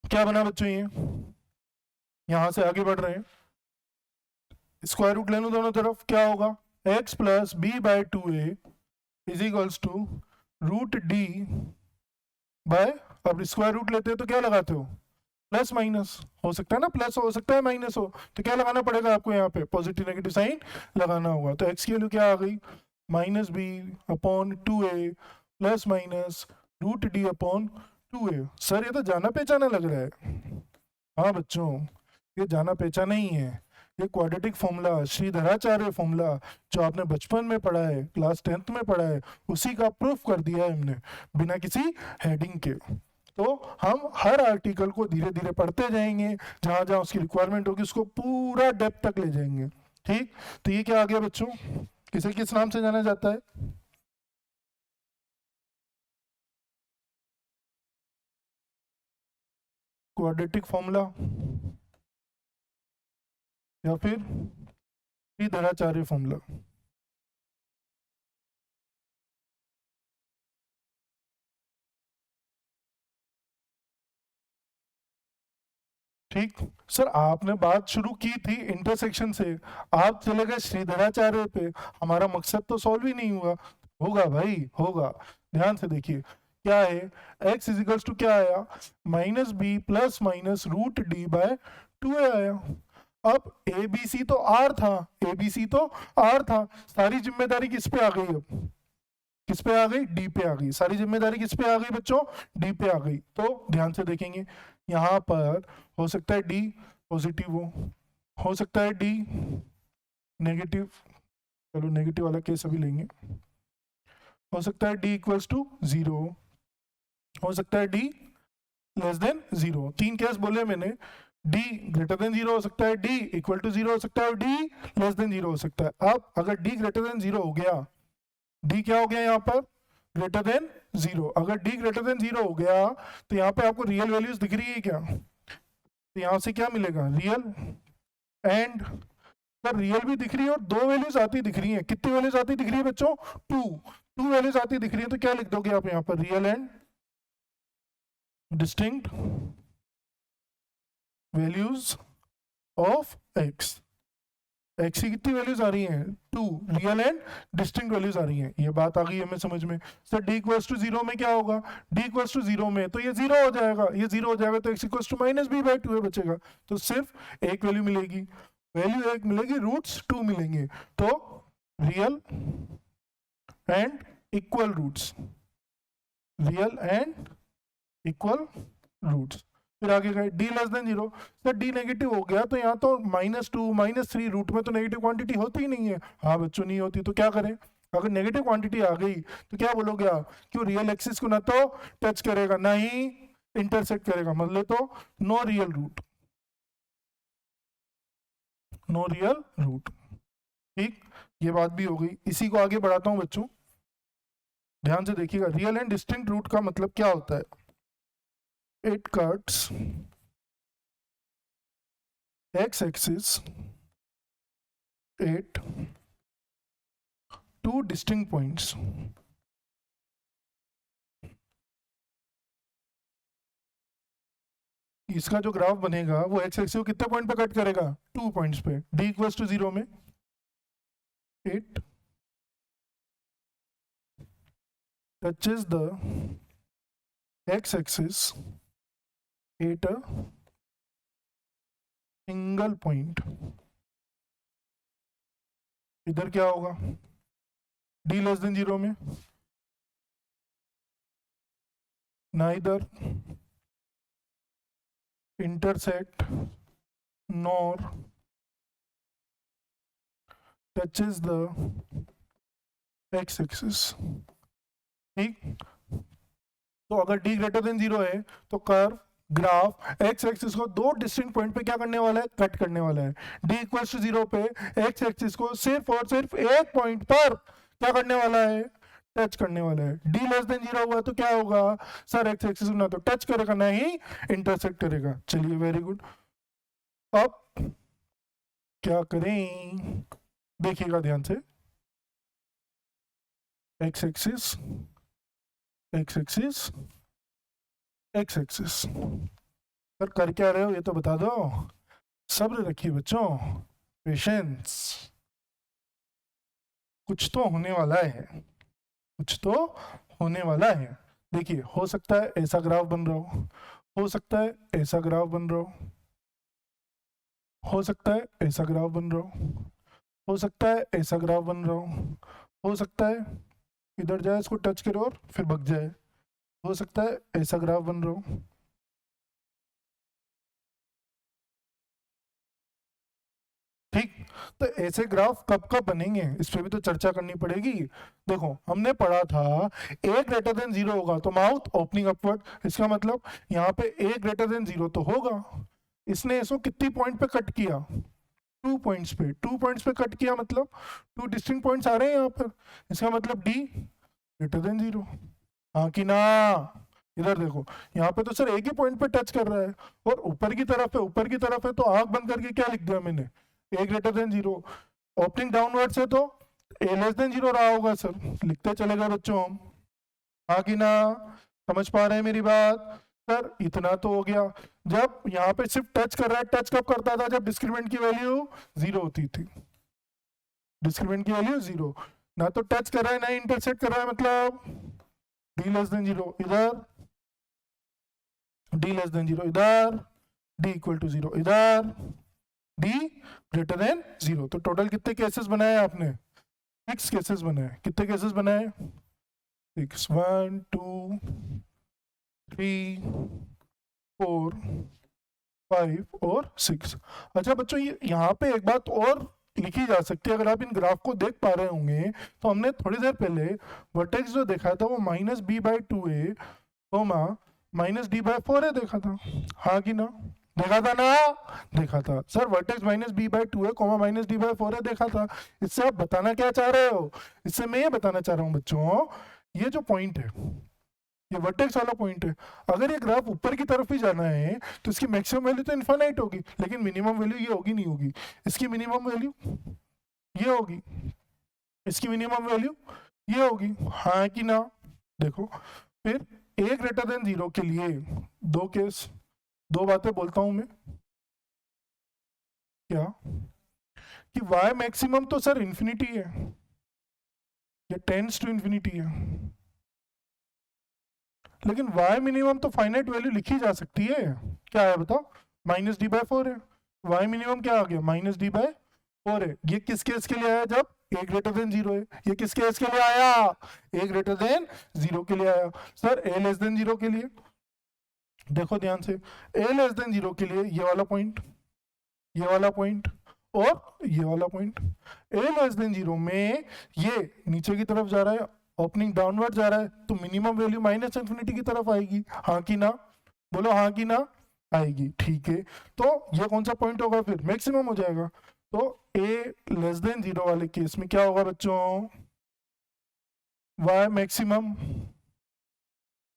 क्या बना बच्चों? ये यहां से आगे बढ़ रहे हैं, स्क्वायर रूट ले लो दोनों तरफ। क्या होगा? X plus b by 2a is equals to root d by, अब स्क्वायर रूट लेते हो तो क्या लगाते हो? Plus minus. हो सकता है ना प्लस, हो सकता है माइनस हो, तो क्या लगाना पड़ेगा आपको? यहाँ पे पॉजिटिव नेगेटिव साइन लगाना होगा। तो एक्स की वैल्यू क्या आ गई? Minus b upon 2a plus minus root d upon 2a। Sir ये तो जाना पहचाना लग रहा है। हाँ बच्चों, ये जाना पहचाना ही है। ये क्वाड्रेटिक फॉर्मूला, श्रीधराचार्य फॉर्मूला, जो आपने बचपन में पढ़ा है, क्लास 10th में पढ़ा है, उसी का प्रूफ कर दिया है हमने बिना किसी हेडिंग के। तो हम हर आर्टिकल को धीरे धीरे पढ़ते जाएंगे, जहां जहां उसकी रिक्वायरमेंट होगी उसको पूरा डेप्थ तक ले जाएंगे। ठीक, तो ये क्या आ गया बच्चों? इसे किस नाम से जाना जाता है? क्वाड्रेटिक फॉर्मूला या फिर श्रीधराचार्य फॉर्मूला। ठीक, सर आपने बात शुरू की थी इंटरसेक्शन से, आप चले गए श्रीधराचार्य पे, हमारा मकसद तो सॉल्व ही नहीं हुआ। होगा भाई, होगा। ध्यान से देखिए, क्या है? x इजिकल्स टू क्या आया? Minus b plus minus root d by 2a आया। अब ए बी सी तो आर था, ए बी सी तो आर था, सारी जिम्मेदारी किस पे आ गई? अब किस पे आ गई? डी पे आ गई। सारी जिम्मेदारी किस पे आ गई बच्चों? डी पे आ गई। तो ध्यान से देखेंगे, यहाँ पर हो सकता है डी, पॉजिटिव हो सकता है डी नेगेटिव, चलो नेगेटिव वाला केस अभी लेंगे, हो सकता है डी इक्वल्स टू 0, हो सकता है डी लेस देन 0। 3 केस बोले मैंने, डी ग्रेटर देन 0 हो सकता है, डी इक्वल टू 0 हो सकता है, और डी लेस देन 0 हो सकता है। अब अगर डी ग्रेटर देन 0 हो गया, डी क्या हो गया यहाँ पर ग्रेटर देन 0, अगर डी ग्रेटर देन 0 हो गया तो यहाँ पे आपको रियल वैल्यूज दिख रही है क्या, तो यहाँ से क्या मिलेगा रियल एंड, सर रियल भी दिख रही है और 2 वैल्यूज आती दिख रही है, कितनी वैल्यूज आती दिख रही है बच्चों 2 वैल्यूज आती दिख रही है, तो क्या लिख दोगे आप यहाँ पर real and distinct values of x, x की कितनी वैल्यूज आ रही हैं 2, रियल एंड डिस्टिंक्ट वैल्यूज आ रही हैं, ये बात आ गई हमें समझ में। सर डी इक्वल्स टू 0 में क्या होगा, डी इक्वल्स टू 0 में तो ये 0 हो जाएगा, ये 0 हो जाएगा तो x equals to minus b by 2 बचेगा, तो सिर्फ एक वैल्यू मिलेगी, वैल्यू एक मिलेगी, रूट्स 2 मिलेंगे, तो real and equal roots, real and equal roots. फिर आगे गए d less than 0, sir d negative हो गया तो यहाँ तो -2 -3 रूट में तो नेगेटिव क्वांटिटी होती ही नहीं है, हाँ बच्चों नहीं होती, तो क्या करें, अगर नेगेटिव क्वांटिटी आ गई तो क्या बोलोगे आप, क्यों रियल एक्सिस को ना तो टच करेगा ना ही इंटरसेक्ट करेगा, मतलब तो no real root, no real root. ठीक, ये बात भी हो गई, इसी को आगे बढ़ाता हूं बच्चों, ध्यान से देखिएगा, रियल एंड डिस्टिंक्ट रूट का मतलब क्या होता है, it cuts x-axis at 2 distinct points, इसका जो ग्राफ बनेगा वो एक्स एक्सिस को कितने पॉइंट पे कट करेगा 2 पॉइंट्स पे, d इक्वल्स टू 0 में it touches the x-axis at a single point, इधर क्या होगा d लेस देन 0 में neither intersect nor touches the x-axis। ठीक, तो अगर d ग्रेटर देन 0 है तो कर्व ग्राफ एक्स एक्सिस को 2 डिस्टिंक्ट पॉइंट पे क्या करने वाला है, कट करने वाला है। d इक्वल्स टू 0 पे एक्स एक्सिस को सिर्फ और सिर्फ एक पॉइंट पर क्या करने वाला है, टच करने वाला है। d लेस देन 0 हुआ तो क्या होगा, सर एक्स एक्सिस ना तो टच करेगा ना ही इंटरसेक्ट करेगा। चलिए वेरी गुड, अब क्या करें, देखिएगा ध्यान से, x axis x axis x axis, sir कर क्या रहे हो ये तो बता दो, सब्र रखिए बच्चों, पेशेंस, कुछ तो होने वाला है, कुछ तो होने वाला है। देखिए हो सकता है ऐसा ग्राफ बन रहा हो सकता है ऐसा ग्राफ बन रहा हो सकता है ऐसा ग्राफ बन रहा हो सकता है ऐसा ग्राफ बन रहा हो सकता है इधर जाए इसको टच करे और फिर भग जाए, हो सकता है ऐसा ग्राफ बन रहा हो। ठीक, तो ऐसे ग्राफ कब कब बनेंगे इस पे भी तो चर्चा करनी पड़ेगी। देखो हमने पढ़ा था a ग्रेटर देन 0 होगा तो माउथ ओपनिंग अपवर्ड, इसका मतलब यहाँ पे a ग्रेटर देन 0 तो होगा, इसने इसको कितनी पॉइंट पे कट किया 2 पॉइंट्स पे, 2 पॉइंट्स पे कट किया मतलब 2 डिस्टिंक्ट पॉइंट्स आ रहे हैं यहाँ पर, इसका मतलब d ग्रेटर देन 0, हाँ कि ना। इधर देखो यहाँ पे तो सर एक ही पॉइंट पे टच कर रहा है और ऊपर की तरफ है, ऊपर की तरफ है तो आंख बंद करके क्या लिख दिया मैंने, a greater than 0, opening downward से तो a लेस देन 0 रहा होगा सर, लिखते चलेगा बच्चों हम, हाँ कि ना, समझ पा रहे हैं मेरी बात। सर इतना तो हो गया, जब यहाँ पे सिर्फ टच कर रहा है, टच कब करता था, जब डिस्क्रिमिनेंट की वैल्यू 0 होती थी, डिस्क्रिमिनेंट की वैल्यू 0, ना तो टच कर रहा है ना इंटरसेक्ट कर रहा है, मतलब d लेस देन 0 इधर, d लेस देन 0 इधर, d इक्वल टू 0 इधर, d ग्रेटर देन 0। तो टोटल कितने केसेस बनाए आपने, 6 केसेस बनाए, कितने केसेस बनाए 6, 1 2 3 4 5 और 6। अच्छा बच्चों, ये यहाँ पे एक बात और लिखी जा सकती है, अगर आप इन ग्राफ को देख पा रहे होंगे तो हमने थोड़ी देर पहले वर्टेक्स जो देखा था वो -b/2a -d/4a देखा था, हाँ कि ना? देखा था ना? देखा था सर, वर्टेक्स -b/2a -d/4a देखा था। इससे आप बताना क्या चाह रहे हो? इससे मैं ये बताना चाह रहा हूँ बच्चों, ये जो पॉइंट है, ये वर्टेक्स वाला पॉइंट है, अगर ये ग्राफ ऊपर की तरफ ही जाना है तो इसकी मैक्सिमम वैल्यू तो इनफाइनाइट होगी, लेकिन मिनिमम वैल्यू ये होगी नहीं होगी? इसकी मिनिमम वैल्यू ये होगी, इसकी मिनिमम वैल्यू ये होगी, हाँ कि ना? देखो फिर a ग्रेटर देन 0 के लिए दो केस, दो बातें बोलता हूं मैं, क्या कि y मैक्सिमम तो सर इंफिनिटी है, ये टेंड्स टू इंफिनिटी है, लेकिन y मिनिमम तो फाइनाइट वैल्यू लिखी जा सकती है। क्या है बताओ? -d/4 है, y मिनिमम क्या आ गया? -d/4 है। ये किस केस के लिए आया? जब a ग्रेटर देन 0 है। ये किस केस के लिए आया? a ग्रेटर देन 0 के लिए आया। सर a लेस देन 0 के लिए देखो ध्यान से, a लेस देन 0 के लिए ये वाला पॉइंट, ये वाला पॉइंट और ये वाला पॉइंट। a लेस देन 0 में ये नीचे की तरफ जा रहा है, ओपनिंग डाउनवर्ड जा रहा है, तो मिनिमम वैल्यू -इंफिनिटी की तरफ आएगी, हाँ कि ना? बोलो हाँ कि ना? आएगी, ठीक है। तो ये कौन सा पॉइंट होगा? फिर मैक्सिमम हो जाएगा। तो a लेस देन 0 वाले केस में क्या होगा बच्चों? y मैक्सिमम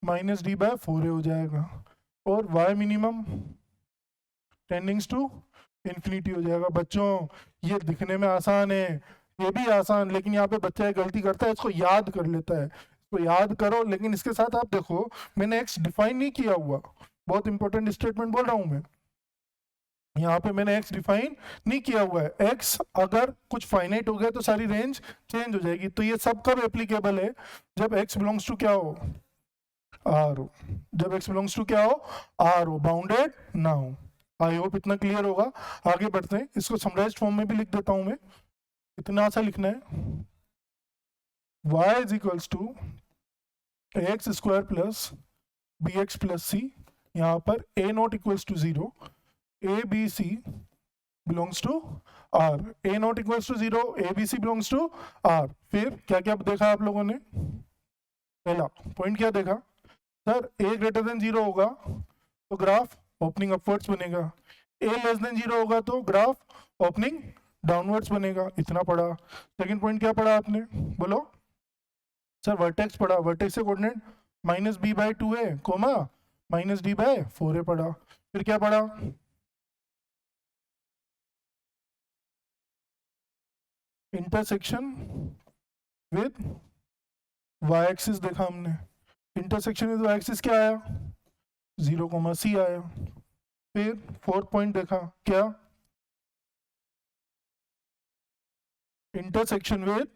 -d/4a हो जाएगा और y मिनिमम टेंडिंग्स टू इंफिनिटी हो जाएगा। बच्चों ये दिखने में आसान है, ये भी आसान, लेकिन यहाँ पे बच्चा एक गलती करता है, इसको याद कर लेता है। इसको याद करो, लेकिन इसके साथ आप देखो मैंने x डिफाइन नहीं किया हुआ, बहुत इंपॉर्टेंट स्टेटमेंट बोल रहा हूँ मैं। यहाँ पे मैंने x डिफाइन नहीं किया हुआ है। x अगर कुछ फाइनाइट हो गया तो सारी रेंज चेंज हो जाएगी। तो ये सब कब एप्लीकेबल है? जब x बिलोंग्स टू क्या हो? R हो। जब x बिलोंग्स टू क्या हो? R हो, बाउंडेड ना हो। आई होप इतना क्लियर होगा। आगे बढ़ते हैं, इसको समराइज्ड फॉर्म में भी लिख देता हूं मैं। इतना सा लिखना है, y is equals to ax² plus bx plus c। यहाँ पर a not equals to 0, a b c belongs to r। a not equals to 0, a b c belongs to r। फिर क्या क्या देखा आप लोगों ने? पहला पॉइंट क्या देखा सर? a ग्रेटर देन 0 होगा तो ग्राफ ओपनिंग अपवर्ड्स बनेगा, a लेस देन 0 होगा तो ग्राफ ओपनिंग डाउनवर्ड्स बनेगा। इतना पढ़ा। सेकंड पॉइंट क्या पढ़ा आपने? बोलो सर। वर्टेक्स पढ़ा, वर्टेक्स से कोऑर्डिनेट -b/2a कोमा -d/4a पढ़ा। फिर क्या पढ़ा? इंटरसेक्शन विद y एक्सिस देखा हमने। इंटरसेक्शन विद y एक्सिस क्या आया? 0, c आया। फिर फोर्थ पॉइंट देखा, क्या? इंटरसेक्शन विद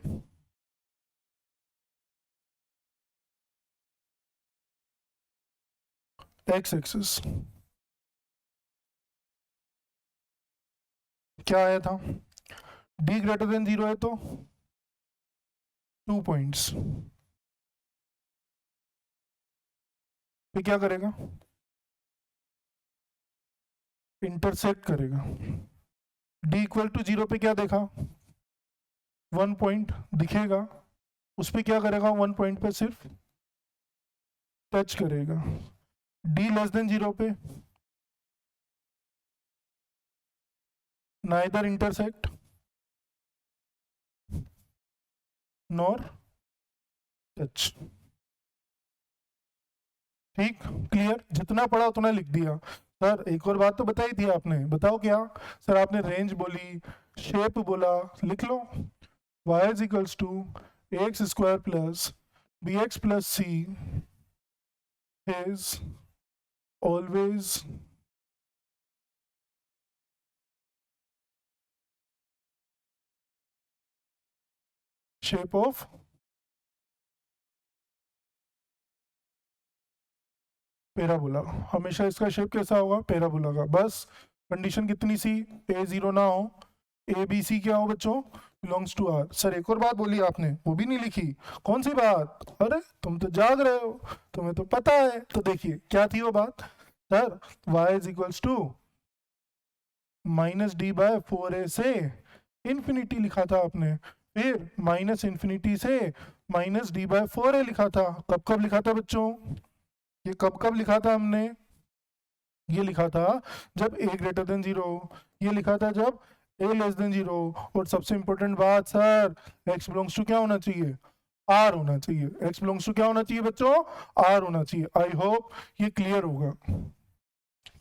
x एक्सिस क्या आया था? d ग्रेटर देन 0 है तो 2 पॉइंट्स। फिर क्या करेगा? इंटरसेक्ट करेगा। d इक्वल टू 0 पे क्या देखा? 1 पॉइंट दिखेगा, उस पे क्या करेगा? 1 पॉइंट पे सिर्फ टच करेगा। d लेस देन 0 पे नाइदर इंटरसेक्ट नॉर टच। ठीक, क्लियर? जितना पढ़ा उतना लिख दिया। सर एक और बात तो बताई थी आपने, बताओ क्या? सर आपने रेंज बोली, शेप बोला, लिख लो। y is equals to ax² plus bx plus c is always shape of parabola. हमेशा इसका शेप कैसा होगा? पैराबोला का। बस कंडीशन कितनी सी? a0 ना हो, a b c क्या हो बच्चों? Belongs to r। सर एक और बात बोली आपने, वो भी नहीं लिखी। कौन सी बात? अरे तुम तो जाग रहे हो, तुम्हें तो पता है। तो देखिए क्या थी वो बात? Sir y is equals to minus d by 4a से इन्फिनिटी लिखा था आपने, फिर माइनस इन्फिनिटी से माइनस डी बाय 4a लिखा था। कब कब लिखा था बच्चों, ये कब कब लिखा था हमने, ये लिखा था जब a ग्रेटर देन 0, ये लिखा था जब a लेस देन 0, और सबसे इंपॉर्टेंट बात सर, x बिलोंग्स टू क्या होना चाहिए, r होना चाहिए। x बिलोंग्स टू क्या होना चाहिए बच्चों, r होना चाहिए। आई होप ये क्लियर होगा।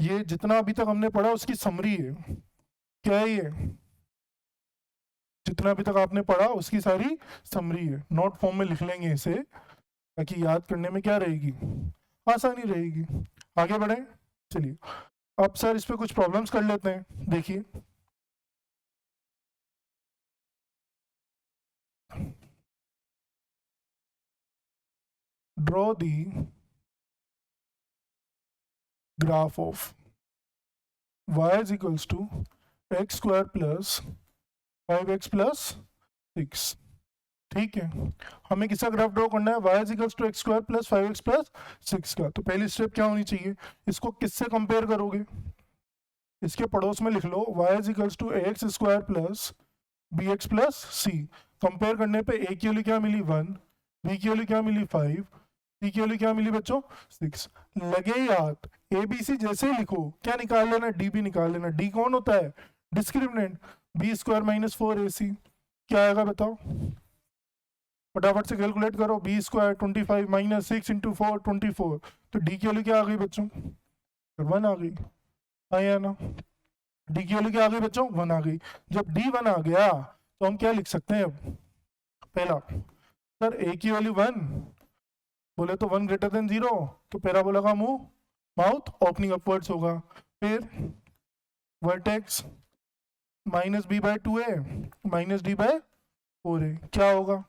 ये जितना अभी तक हमने पढ़ा उसकी समरी है, क्या है ये, जितना अभी तक आपने पढ़ा उसकी सारी समरी है। नोट फॉर्म में लिख लेंगे इसे, ताकि याद करने में क्या रहेगी, आसानी रहेगी। आगे बढ़े, चलिए अब सर इस पे कुछ प्रॉब्लम्स कर लेते हैं। देखिए draw the graph of y is equals to x square plus 5x plus 6। ठीक है, हमें किसका ग्राफ ड्रॉ करना है, y is equals to x square plus 5x plus 6 का। तो पहली स्टेप क्या होनी चाहिए, इसको किससे कंपेयर करोगे, इसके पड़ोस में लिख लो y is equals to ax square plus bx plus c। Compare करने पे a की वैल्यू क्या मिली 1, b की वैल्यू क्या मिली 5, c की वैल्यू क्या मिली बच्चों 6। लगे याद, ए बी सी जैसे ही लिखो क्या निकाल लेना, डी भी निकाल लेना। डी कौन होता है, discriminant. B square minus 4ac क्या आएगा बताओ, फटाफट से कैलकुलेट करो। बी स्क्वायर 25 माइनस 6 इंटू 4 24, तो डी की वैल्यू क्या आ गई बच्चों 1 आ गई, आया ना। डी की वैल्यू क्या आ गई बच्चों 1 आ गई। जब डी 1 आ गया तो हम क्या लिख सकते हैं, अब पहला सर ए की वैल्यू 1 बोले तो 1 ग्रेटर देन 0, तो पैराबोला का मुंह माउथ ओपनिंग अपवर्ड्स होगा। फिर vertex minus b by 2a minus d by 4a क्या होगा,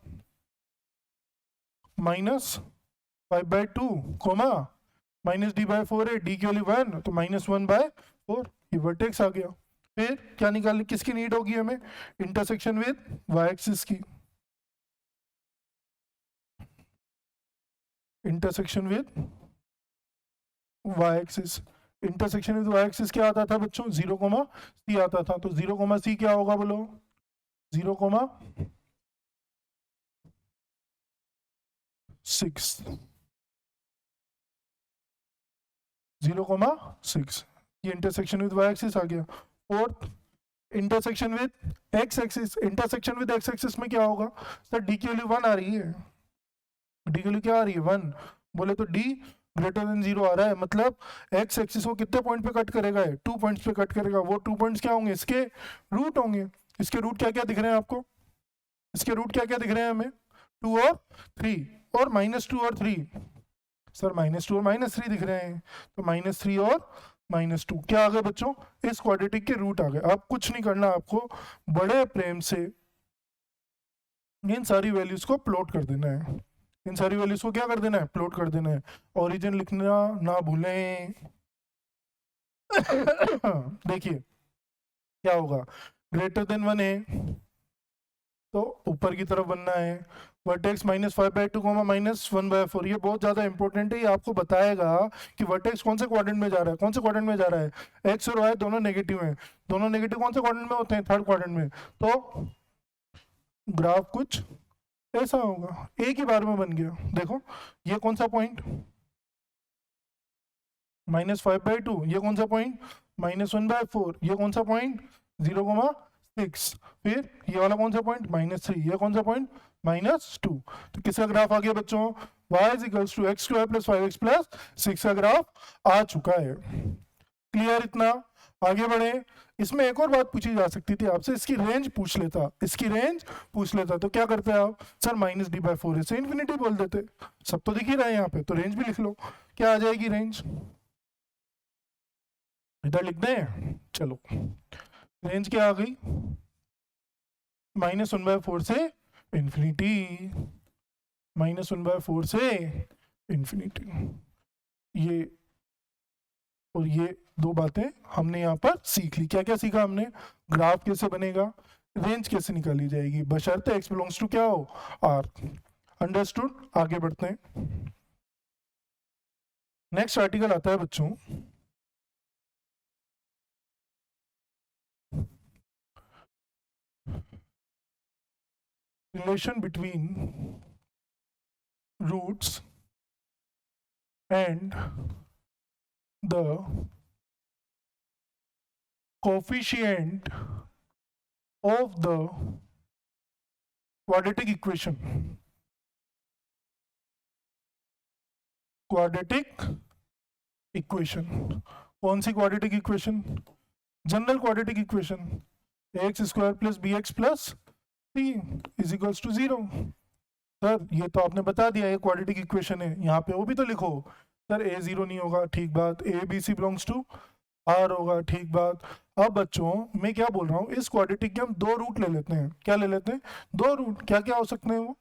minus 5 by 2 comma minus d by 4a, d की वैल्यू 1 तो माइनस 1 बाय 4, ये वर्टेक्स आ गया। फिर क्या निकालने, किसकी नीड होगी हमें, इंटरसेक्शन विद y एक्सिस की, intersection with y axis. Intersection with y axis क्या आता था बच्चों 0, c आता था। तो 0, c क्या होगा बोलो, 0, 6, 0, 6, ये इंटरसेक्शन विद y एक्सिस आ गया। Fourth intersection with x axis, intersection with x axis में क्या होगा सर, d की वैल्यू 1 आ रही है, डी की वैल्यू क्या आ रही है 1, बोले तो डी ग्रेटर देन 0 आ रहा है, मतलब x एक्सिस को कितने पॉइंट पे कट करेगा, 2 पॉइंट्स पे कट करेगा। वो 2 पॉइंट्स क्या होंगे, इसके रूट होंगे। इसके रूट क्या क्या दिख रहे हैं आपको, इसके रूट क्या क्या दिख रहे हैं हमें, 2 और 3, और -2 और 3, सर -2 और -3 दिख रहे हैं, तो -3 और -2 क्या आ गए बच्चों, इस क्वाड्रेटिक के रूट आ गए। अब कुछ नहीं करना आपको, बड़े प्रेम से इन सारी वैल्यूज को प्लॉट कर देना है, इन सारी वैल्यूज को क्या कर देना है, प्लॉट कर देना है। ओरिजिन लिखना ना भूलें। देखिए क्या होगा, ग्रेटर देन 1 है तो ऊपर की तरफ बनना है, वर्टेक्स -5/2 -1/4। ये बहुत ज्यादा इंपॉर्टेंट है, ये आपको बताएगा कि वर्टेक्स कौन से क्वाड्रेंट में जा रहा है, कौन से क्वाड्रेंट में जा रहा है। एक्स और वाई दोनों नेगेटिव हैं, दोनों नेगेटिव कौन से क्वाड्रेंट में होते हैं, थर्ड क्वाड्रेंट में। तो ग्राफ कुछ ऐसा होगा, एक ही बार में बन गया। देखो ये कौन सा पॉइंट -5/2, ये कौन सा पॉइंट -1/4, ये कौन सा पॉइंट 0, 6, फिर ये वाला कौन सा पॉइंट -3, ये कौन सा पॉइंट -2। तो किसका ग्राफ आ गया बच्चों, y is equals to x square plus 5x plus 6 का ग्राफ आ चुका है। क्लियर इतना, आगे बढ़े। इसमें एक और बात पूछी जा सकती थी आपसे, इसकी रेंज पूछ लेता, इसकी रेंज पूछ लेता, तो क्या करते आप सर -d/4 से इन्फिनिटी बोल देते। सब तो दिख ही रहा है यहाँ पे, तो रेंज भी लिख लो, क्या आ जाएगी रेंज, इधर लिख दें, चलो रेंज क्या आ गई, -1/4 से इन्फिनिटी, -1/4 से इन्फिनिटी। ये और ये दो बातें हमने यहाँ पर सीख ली। क्या क्या सीखा हमने, ग्राफ कैसे बनेगा, रेंज कैसे निकाली जाएगी, बशर्ते x बिलोंग्स टू क्या हो r। अंडरस्टूड, आगे बढ़ते हैं। नेक्स्ट आर्टिकल आता है बच्चों relation between roots and the coefficient of the quadratic equation. Quadratic equation, कौन सी quadratic equation? General quadratic equation, x square plus b x plus c is equals to 0। Sir ये तो आपने बता दिया ये क्वाड्रेटिक इक्वेशन है, यहाँ पे वो भी तो लिखो। सर ए 0 नहीं होगा, ठीक बात। A b c belongs to r होगा, ठीक बात। अब बच्चों मैं क्या बोल रहा हूँ, इस क्वाड्रेटिक के हम दो रूट ले लेते हैं। क्या ले लेते हैं? दो रूट। क्या क्या हो सकते हैं वो?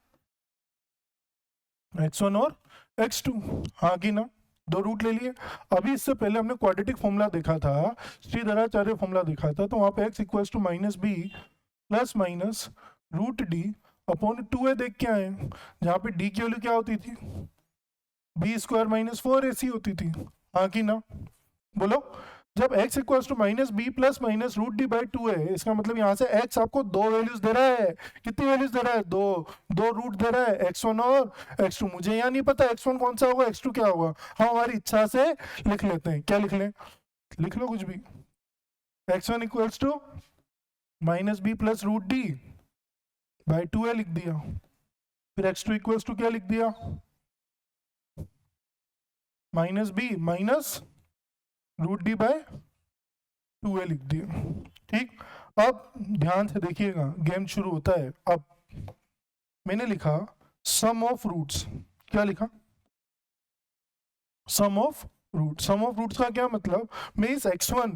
x1 और x2, हाँ कि ना? दो रूट ले लिए। अभी इससे पहले हमने क्वाड्रेटिक फॉर्मूला देखा था, श्रीधराचार्य फॉर्मूला देखा था, तो वहां पे x equals to minus b plus minus root d upon 2a देख के आए, जहाँ पे d की वैल्यू क्या होती थी? बी स्क्वायर माइनस 4ac होती थी, हाँ कि ना? बोलो। जब x equals to minus b plus minus root d by 2 है, इसका मतलब यहाँ से x आपको दो वैल्यूज दे रहा है। कितनी वैल्यूज दे रहा है? दो रूट दे रहा है, x1 और x2। मुझे यहाँ नहीं पता x1 कौन सा होगा, x2 क्या होगा। हम हमारी इच्छा से लिख लेते हैं। क्या लिख लें? लिख लो कुछ भी। x1 equals to minus b plus root d by 2a लिख दिया। फिर x2 इक्वल्स टू क्या लिख दिया? Minus b minus root d by 2a लिख दिया। ठीक, अब ध्यान से देखिएगा, गेम शुरू होता है। अब मैंने लिखा सम ऑफ रूट्स। क्या लिखा? Sum of root. Sum of roots का क्या मतलब? मैं इस x1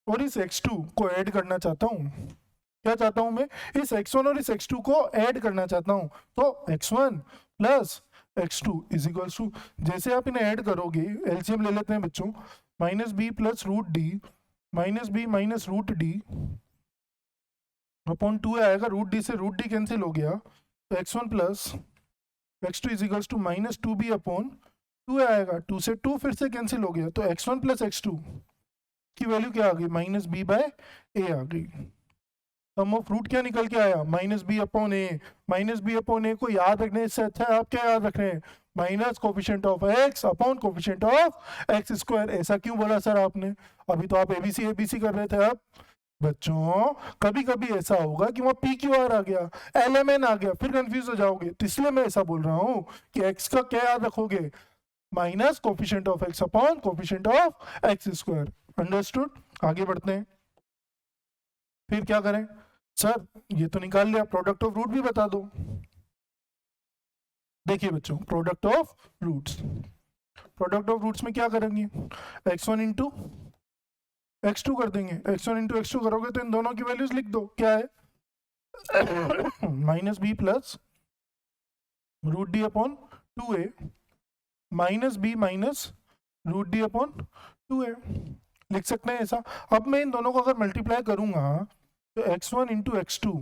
और इस x2 को ऐड करना चाहता हूं। क्या चाहता हूं मैं? इस x1 और इस x2 को ऐड करना चाहता हूं। तो x1 plus x2 is equals to, जैसे आप इन्हें ऐड करोगे, एलसीएम ले लेते हैं बच्चों, minus b plus root d minus b minus root d upon 2 आएगा। रूट डी से रूट डी कैंसिल हो गया, तो x1 plus x2 is equals to minus 2b upon 2 आएगा। 2 से 2 फिर से कैंसिल हो गया, तो x1 प्लस x2 की वैल्यू क्या आ गई? माइनस बी बाय ए आ गई। सम ऑफ रूट क्या निकल के आया? माइनस बी अपॉन ए। माइनस बी अपॉन ए को याद रखने से अच्छा है आप क्या याद रख रहे हैं? Minus coefficient of x upon coefficient of x square. ऐसा क्यों बोला सर आपने? अभी तो आप एबीसी कर रहे थे। अब बच्चों कभी कभी ऐसा होगा कि वहां पी क्यू आर आ गया, एल आ गया, फिर कंफ्यूज हो जाओगे। तो इसलिए मैं ऐसा बोल रहा हूं कि एक्स का क्या याद रखोगे? Minus coefficient of x upon coefficient of x square. Understood? आगे बढ़ते हैं। फिर क्या करें? सर ये तो निकाल लिया, प्रोडक्ट ऑफ रूट भी बता दो। देखिए बच्चों, product of roots, product of roots में क्या करेंगे? x1 इंटू x2 कर देंगे। x1 इंटू x2 करोगे तो इन दोनों की वैल्यूज लिख दो। क्या है? Minus b plus root d upon 2a minus b minus root d upon 2a लिख सकते हैं ऐसा। अब मैं इन दोनों को अगर मल्टीप्लाई करूंगा तो x1 इंटू x2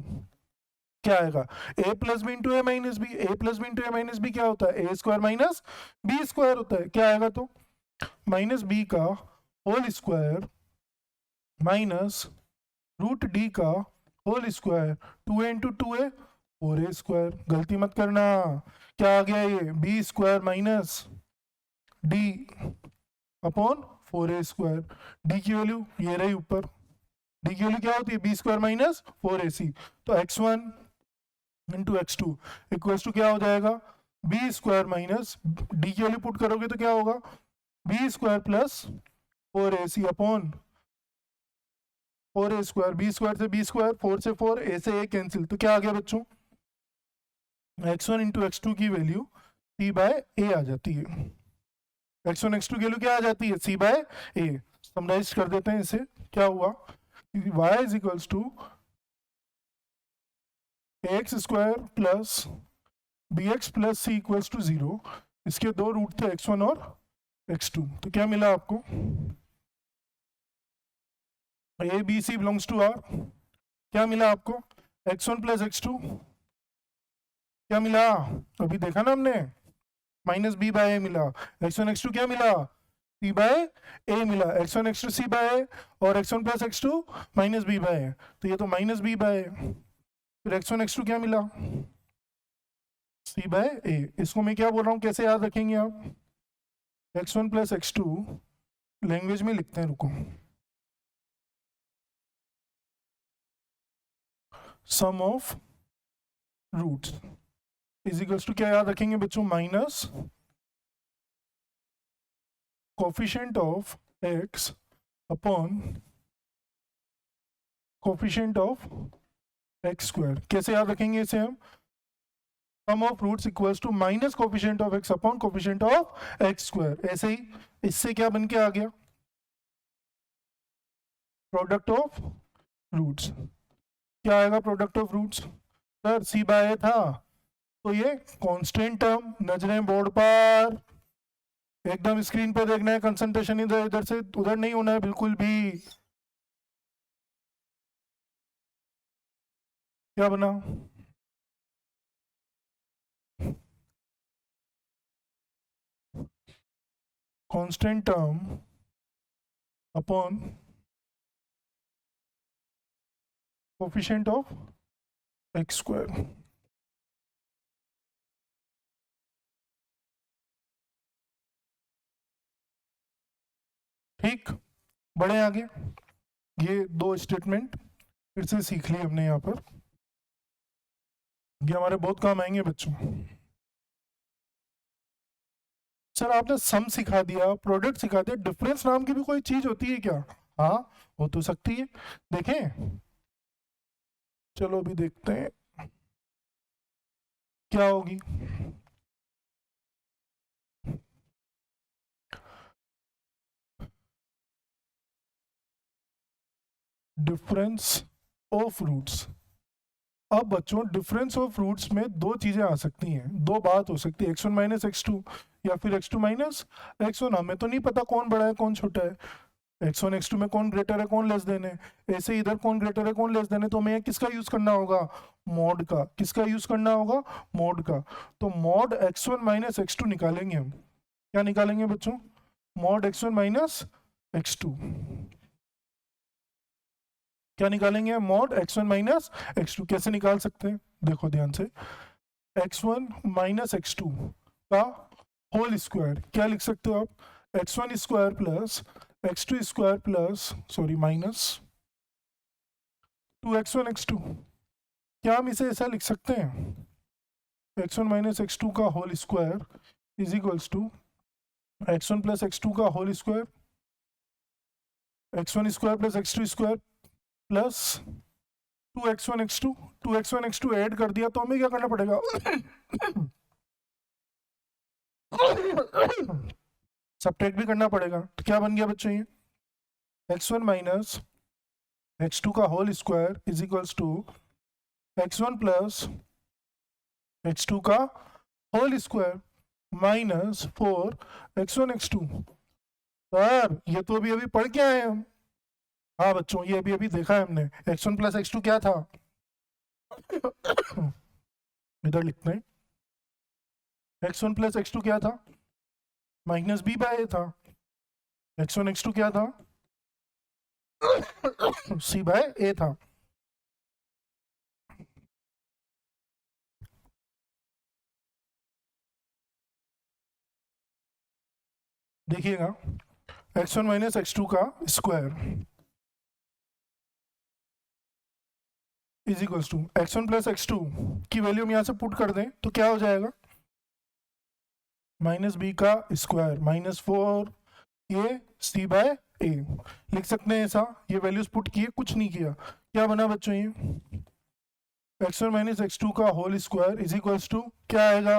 क्या आएगा? a plus b into a minus b. A plus b into a minus b क्या होता है? A square minus b square होता है। क्या आएगा? तो माइनस बी का whole square minus root D का whole square, 2a into 2a 4a square. गलती मत करना, क्या आ गया ये? B square minus D upon 4a square. D की वैल्यू ये रही ऊपर, डी की वैल्यू क्या होती है? B square minus 4ac। तो x1 into x2 equals to क्या हो जाएगा? बी स्क्वायर माइनस डी की वैल्यू पुट करोगे तो क्या होगा? B square plus 4ac upon 4a square. B square से बी स्क्वायर, 4 से 4, a से a कैंसिल। तो क्या आ गया बच्चों? x1 इंटू x2 की वैल्यू c बाय a आ जाती है। x1 x2 की वैल्यू क्या आ जाती है? c by a। समराइज कर देते हैं इसे। क्या हुआ? y is equals to x square plus b x plus c equals to 0। इसके दो रूट थे x1 और x2। तो क्या मिला आपको? A b c belongs to r. क्या मिला आपको? x1 प्लस x2 क्या मिला? अभी देखा ना हमने, माइनस बी बाय ए मिला। x1 x2 क्या मिला? c बाय ए मिला। x1 x2 c bye a और x1 plus x2 minus b by a. तो ये तो माइनस बी बाय ए। फिर x1 x2 क्या मिला, c बाय a। इसको मैं क्या बोल रहा हूँ, कैसे याद रखेंगे आप, x1 प्लस x2 लैंग्वेज में लिखते हैं, रुको, sum of roots is equals to क्या याद रखेंगे बच्चों, minus coefficient of x upon coefficient of x square. कैसे याद रखेंगे इसे हम, sum of roots equals to minus coefficient of x upon coefficient of x square. ऐसे ही इससे क्या बन के आ गया, प्रोडक्ट ऑफ रूट्स। क्या आएगा product of roots, sir c by a था, तो ये कांस्टेंट टर्म, नजरें बोर्ड पर, एकदम स्क्रीन पर देखना है, कंसंट्रेशन इधर इधर से उधर नहीं होना है बिल्कुल भी। क्या बना, constant term upon coefficient of x square. ठीक, बढ़े आगे। ये दो स्टेटमेंट फिर से सीख लिए हमने यहाँ पर, ये हमारे बहुत काम आएंगे बच्चों। सर आपने सम सिखा दिया, प्रोडक्ट सिखा दिया, डिफरेंस नाम की भी कोई चीज होती है क्या, हाँ हो तो सकती है, देखें, चलो अभी देखते हैं क्या होगी। Difference of roots. अब बच्चों डिफरेंस ऑफ रूट्स में दो चीजें आ सकती हैं, दो बात हो सकती है, x1 माइनस x2 या फिर x2 माइनस x1। हमें तो नहीं पता कौन बड़ा है कौन छोटा है, x1 x2 में कौन ग्रेटर है कौन लेस देन है, ऐसे इधर कौन ग्रेटर है कौन लेस देन है, तो हमें किसका यूज करना होगा, मॉड का। किसका यूज करना होगा, मॉड का। तो मॉड x1 माइनस x2 निकालेंगे हम। क्या निकालेंगे बच्चों, मॉड x1 माइनस x2। क्या निकालेंगे, मॉड x1 माइनस x2। कैसे निकाल सकते हैं, देखो ध्यान से, x1 माइनस x2 का होल स्क्वायर क्या लिख सकते हो आप, x1 square plus x2 square plus sorry minus 2x1 x2। क्या हम इसे ऐसा लिख सकते हैं, x1 माइनस x2 का whole square is equals to x1 plus x2 का whole square, x1 square plus x2 square plus 2x1 x2। 2x1 x2 add कर दिया तो हमें क्या करना पड़ेगा, सबट्रैक्ट भी करना पड़ेगा। तो क्या बन गया बच्चों, ये x1 माइनस x2 का whole square is equals to x1 plus x2 का whole square minus 4x1 x2। Sir ये तो अभी अभी पढ़ के आए हम, हाँ बच्चों ये अभी अभी देखा है हमने, x1 प्लस x2 क्या था, इधर लिखते हैं, x1 प्लस x2 क्या था, माइनस b बाय a था, x1 x2 क्या था, c बाय a था। देखिएगा x1 माइनस x2 का square is equals to x1 plus x2 की वैल्यू हम यहाँ से पुट कर दें तो क्या हो जाएगा, माइनस बी का square minus 4a c by a लिख सकते हैं ऐसा। ये वैल्यूज पुट किए, कुछ नहीं किया, क्या बना बच्चों, ये x1 माइनस x2 का whole square is equals to क्या आएगा,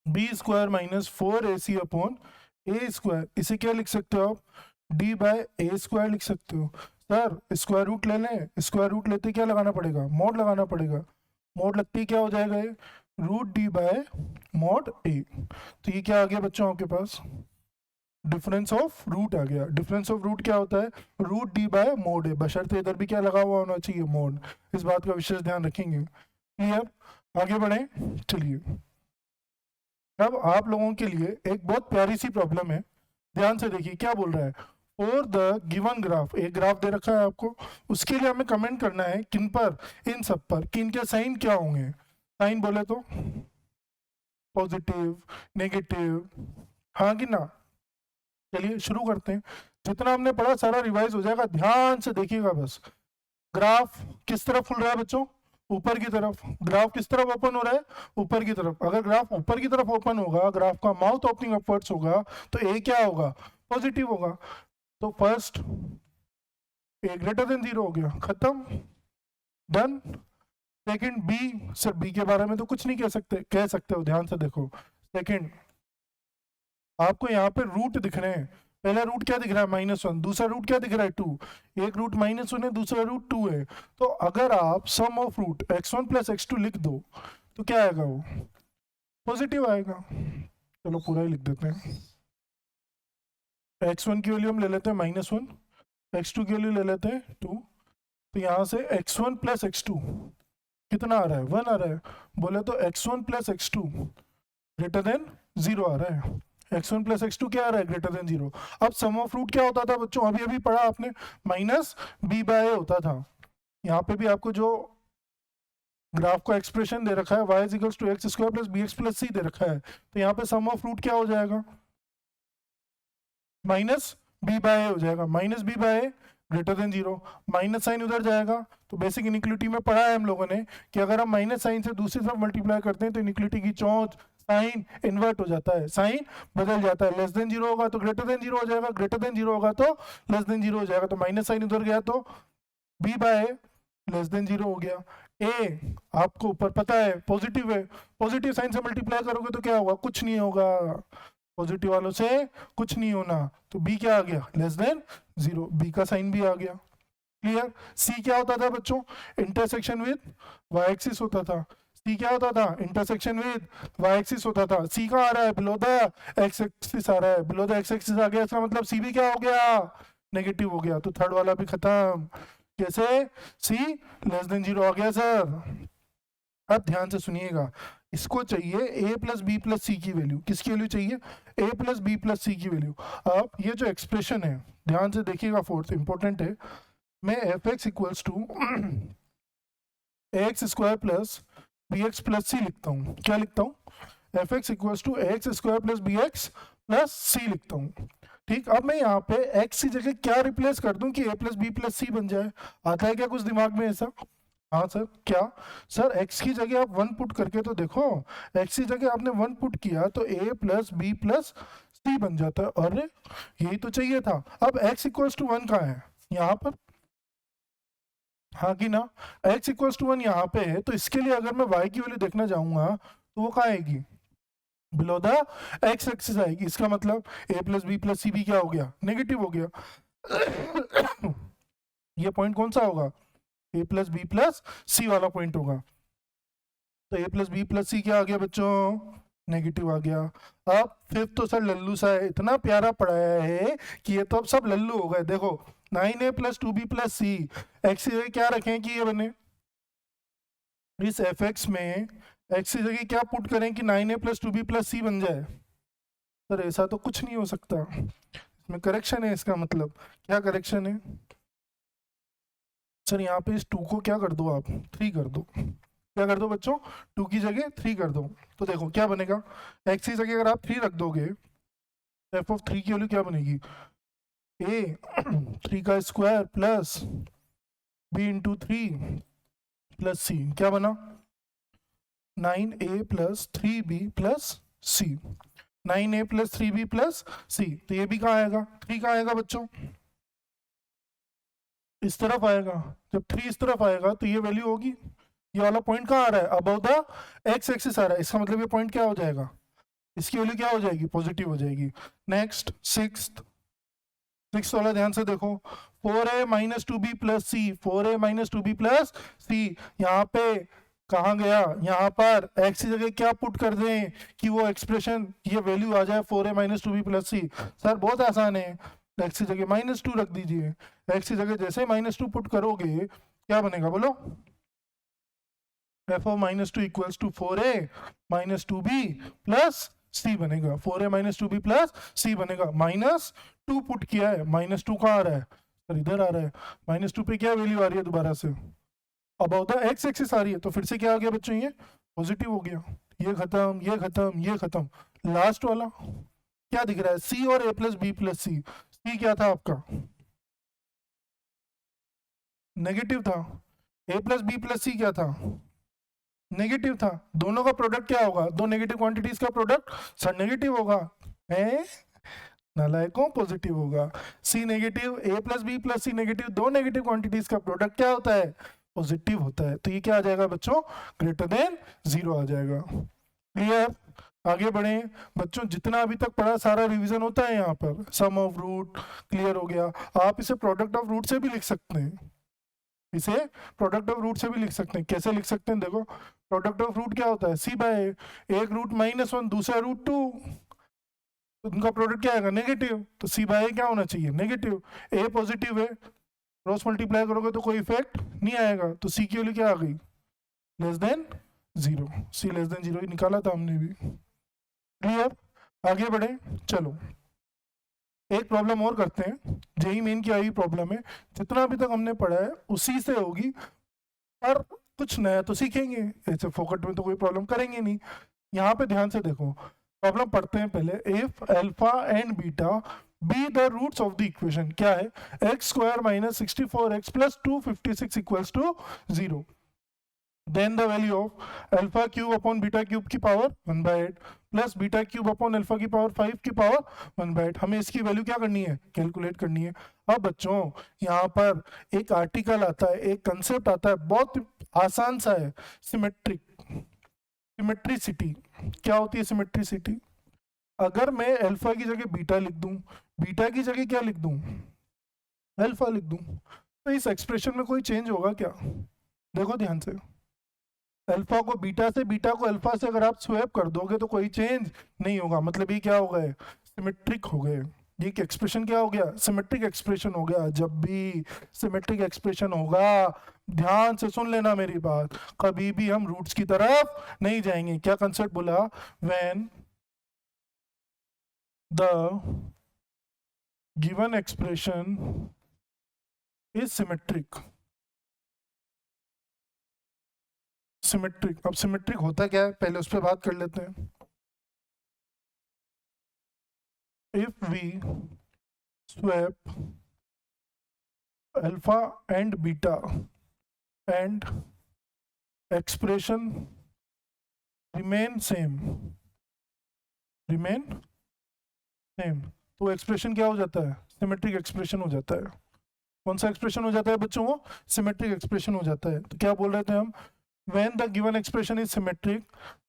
b square minus 4ac upon a square. इसे क्या लिख सकते हो आप, d बाय a स्क्वायर लिख सकते हो। सर स्क्वायर रूट ले लें, स्क्वायर रूट लेते क्या लगाना पड़ेगा, मॉड लगाना पड़ेगा, मॉड लगती क्या हो जाएगा ये, रूट डी बाय मॉड ए। तो ये क्या आ गया बच्चों आपके पास, डिफरेंस ऑफ रूट आ गया। डिफरेंस ऑफ रूट क्या होता है, रूट डी बाय मॉड ए, बशर्ते इधर भी क्या लगा हुआ होना चाहिए, मॉड। इस बात का विशेष ध्यान रखेंगे। क्लियर, आगे बढ़े चलिए। अब आप लोगों के लिए एक बहुत प्यारी सी प्रॉब्लम है, ध्यान से देखिए क्या बोल रहा है, फॉर द गिवन ग्राफ, एक ग्राफ दे रखा है आपको, उसके लिए हमें कमेंट करना है किन पर, इन सब पर, कि इनके साइन क्या होंगे। साइन बोले तो पॉजिटिव, नेगेटिव, हाँ कि ना। चलिए शुरू करते हैं। जितना हमने पढ़ा सारा रिवाइज हो जाएगा, ध्यान से देखिएगा बस। ग्राफ किस तरफ खुल रहा है बच्चों, ऊपर की तरफ। ग्राफ किस तरफ ओपन हो रहा है, ऊपर की तरफ। अगर ग्राफ ऊपर की तरफ ओपन होगा, ग्राफ का माउथ ओपनिंग अपवर्ड्स होगा, तो ए क्या होगा, पॉजिटिव होगा। तो फर्स्ट ए ग्रेटर देन 0 हो गया, खत्म, done. Second b, sir b के बारे में तो कुछ नहीं कह सकते हो, ध्यान से देखो। सेकंड आपको यहाँ पे रूट दिख रहे हैं, पहला रूट क्या दिख रहा है -1, दूसरा रूट क्या दिख रहा है 2, एक रूट -1 है, दूसरा रूट 2 है। तो अगर आप सम of root x1 plus x2 लिख दो तो क्या आएगा, वो पॉजिटिव आएगा। चलो पूरा ही लिख देते हैं। x1 की वैल्यू हम ले लेते हैं -1, x2 की वैल्यू ले लेते हैं 2। तो यहाँ से x1 प्लस x2 कितना आ रहा है, 1 आ रहा है। बोले तो x1 plus x2 greater than 0 आ रहा है। x1 प्लस x2 क्या आ रहा है, ग्रेटर देन 0। अब सम ऑफ रूट क्या होता था बच्चों, अभी अभी पढ़ा आपने, -b/a होता था। यहाँ पे भी आपको जो ग्राफ का एक्सप्रेशन दे रखा है y is equals to x square plus b x plus c दे रखा है, तो यहाँ पे सम ऑफ रूट क्या हो जाएगा, -b/a हो जाएगा। -b/a greater than 0, minus sign उधर जाएगा। तो बेसिक इनिक्विलिटी में पढ़ा है हम लोगों ने कि अगर हम माइनस साइन से दूसरी तरफ मल्टीप्लाई करते हैं तो इनिक्विलिटी की चौथ साइन इन्वर्ट हो जाता है, साइन बदल जाता है। लेस देन 0 होगा तो ग्रेटर देन 0 हो जाएगा, ग्रेटर देन 0 होगा तो लेस देन 0 हो जाएगा। तो माइनस साइन उधर गया तो b/a लेस देन 0 हो गया। a आपको ऊपर पता है पॉजिटिव है, पॉजिटिव साइन से मल्टीप्लाई करोगे तो क्या होगा, कुछ नहीं होगा, पॉजिटिव वालों से कुछ नहीं होना। तो b क्या आ गया, लेस देन 0, b का साइन भी आ गया। क्लियर। c क्या होता था बच्चों, इंटरसेक्शन विद y एक्सिस होता था। c क्या होता था, इंटरसेक्शन विद y एक्सिस होता था। c का आ रहा है, बिलो द x एक्सिस आ रहा है, बिलो द x एक्सिस आ गया, इसका मतलब c भी क्या हो गया, नेगेटिव हो गया। तो थर्ड वाला भी खत्म। कैसे, c लेस देन 0 आ गया सर। अब ध्यान से सुनिएगा, इसको चाहिए a प्लस बी प्लस सी की वैल्यू। किसकी वैल्यू चाहिए, a प्लस बी प्लस सी की वैल्यू। अब ये जो एक्सप्रेशन है ध्यान से देखिएगा, फोर्थ इंपॉर्टेंट है। मैं f x equals to x square plus b x plus c लिखता हूँ। क्या लिखता हूँ, f x equals to x square plus b x plus c लिखता हूँ। ठीक, अब मैं यहाँ पे x की जगह क्या रिप्लेस कर दूं कि a प्लस बी प्लस सी बन जाए। आता है क्या कुछ दिमाग में ऐसा, हाँ सर, क्या सर x की जगह आप 1 पुट करके तो देखो, x की जगह आपने 1 पुट किया तो a प्लस बी प्लस सी बन जाता है। अरे यही तो चाहिए था। अब x इक्वल्स टू 1 कहाँ है, यहाँ पर, हाँ कि ना। x इक्वल्स टू 1 यहाँ पे है, तो इसके लिए अगर मैं y की वैल्यू देखना चाहूंगा तो वो कहाँ आएगी, बिलो द x एक्सिस आएगी। इसका मतलब a प्लस बी प्लस सी भी क्या हो गया, नेगेटिव हो गया। ये पॉइंट कौन सा होगा, a प्लस बी प्लस सी वाला पॉइंट होगा। तो a plus b plus c क्या आ गया बच्चों, नेगेटिव आ गया। अब फिफ्थ तो सर लल्लू सा है, इतना प्यारा पढ़ाया है कि ये तो अब सब लल्लू हो गए। देखो 9a प्लस 2b प्लस सी, एक्स की जगह क्या रखें कि ये बने, इस एफ एक्स में एक्स की जगह क्या पुट करें कि 9a प्लस 2b प्लस सी बन जाए। सर ऐसा तो कुछ नहीं हो सकता, इसमें करेक्शन है। इसका मतलब क्या करेक्शन है सर, यहाँ पे इस 2 को क्या कर दो आप, 3 कर दो। क्या कर दो बच्चों, 2 की जगह 3 कर दो। तो देखो क्या बनेगा, x की जगह अगर आप 3 रख दोगे तो एफ ऑफ 3 की वैल्यू क्या बनेगी, a 3 का square plus b into 3 plus c. क्या बना, 9a plus 3b plus c, 9a plus 3b plus c. तो ये भी कहाँ आएगा, 3 कहाँ आएगा बच्चों, इस तरफ आएगा। जब 3 इस तरफ आएगा तो ये वैल्यू होगी, ये वाला पॉइंट कहाँ आ रहा है, अबव द एक्स एक्सिस आ रहा है। इसका मतलब ये पॉइंट क्या हो जाएगा, इसकी वैल्यू क्या हो जाएगी, पॉजिटिव हो जाएगी। नेक्स्ट सिक्स वाला ध्यान से देखो, 4a माइनस 2b प्लस सी, 4a माइनस 2b प्लस सी। यहाँ पे कहाँ गया, यहाँ पर x की जगह क्या पुट कर दें कि वो एक्सप्रेशन, ये वैल्यू आ जाए 4a माइनस 2b प्लस सी। सर बहुत आसान है, x की जगह -2 रख दीजिए। x की जगह जैसे -2 पुट करोगे क्या बनेगा बोलो, f of -2 equals to 4a minus 2b plus c बनेगा, 4a minus 2b plus c बनेगा। -2 पुट किया है, -2 कहाँ आ रहा है सर, इधर आ रहा है। -2 पे क्या वैल्यू आ रही है दोबारा से, अबाउट द एक्स एक्सिस आ रही है, तो फिर से क्या आ गया बच्चों, ये पॉजिटिव हो गया। ये खत्म, ये खत्म, ये खत्म। लास्ट वाला क्या दिख रहा है, सी और a प्लस बी प्लस सी। सी क्या था आपका, नेगेटिव था। a plus b plus c क्या था, नेगेटिव था। दोनों का प्रोडक्ट क्या होगा, दो नेगेटिव क्वांटिटीज का प्रोडक्ट सर नेगेटिव होगा, है नालायकों, पॉजिटिव होगा। C negative, a plus b plus c negative, दो नेगेटिव क्वांटिटीज का प्रोडक्ट क्या होता है, पॉजिटिव होता है। तो ये क्या आ जाएगा बच्चों, ग्रेटर देन 0 आ जाएगा। क्लियर, आगे बढ़े बच्चों। जितना अभी तक पढ़ा सारा रिवीजन होता है यहाँ पर। सम ऑफ रूट क्लियर हो गया। आप इसे प्रोडक्ट ऑफ रूट से भी लिख सकते हैं, इसे प्रोडक्ट ऑफ रूट से भी लिख सकते हैं। कैसे लिख सकते हैं, देखो प्रोडक्ट ऑफ रूट क्या होता है, सी बाय ए। एक रूट -1 दूसरा रूट 2, तो उनका प्रोडक्ट क्या आएगा, नेगेटिव। तो सी बाय ए क्या होना चाहिए, नेगेटिव। ए पॉजिटिव है, क्रॉस मल्टीप्लाई करोगे तो कोई इफेक्ट नहीं आएगा। तो सी की वैल्यू क्या आ गई, लेस देन 0। सी लेस देन 0 ही निकाला था हमने भी। क्लियर, आगे बढ़े चलो। एक प्रॉब्लम और करते हैं, जेई मेन की आई प्रॉब्लम है। जितना अभी तक हमने पढ़ा है उसी से होगी, पर कुछ नया तो सीखेंगे, ऐसे फोकट में तो कोई प्रॉब्लम करेंगे नहीं। यहाँ पे ध्यान से देखो, प्रॉब्लम पढ़ते हैं पहले। If alpha and beta be the roots of the equation, क्या है, x² - 64x + 256 = 0, then the value of alpha cube upon beta cube की power 1/8 plus beta cube upon alpha की पावर 5 की पावर 1/8। हमें इसकी वैल्यू क्या करनी है, कैलकुलेट करनी है। अब बच्चों यहाँ पर एक आर्टिकल आता है, एक कंसेप्ट आता है, बहुत आसान सा है, सिमेट्रिक, सिमेट्रिसिटी। क्या होती है सिमेट्रिसिटी, अगर मैं अल्फा की जगह बीटा लिख दूं, बीटा की जगह क्या लिख दूं, अल्फा लिख दूं, तो इस एक्सप्रेशन में कोई चेंज होगा क्या, देखो ध्यान से। अल्फा को बीटा से, बीटा को अल्फा से अगर आप स्वैप कर दोगे तो कोई चेंज नहीं होगा। मतलब ये क्या हो गए, सिमेट्रिक हो गए। ये एक्सप्रेशन क्या हो गया, सिमेट्रिक एक्सप्रेशन हो गया। जब भी सिमेट्रिक एक्सप्रेशन होगा, ध्यान से सुन लेना मेरी बात, कभी भी हम रूट्स की तरफ नहीं जाएंगे। क्या कंसेप्ट बोला, when the given expression is symmetric. Symmetric, अब सिमेट्रिक होता क्या है पहले उस पर बात कर लेते हैं। If we swap alpha and beta and expression remain same, remain same, तो एक्सप्रेशन क्या हो जाता है, सिमेट्रिक एक्सप्रेशन हो जाता है। कौन सा एक्सप्रेशन हो जाता है बच्चों, वो सिमेट्रिक एक्सप्रेशन हो जाता है। तो क्या बोल रहे थे हम, when the given expression is symmetric,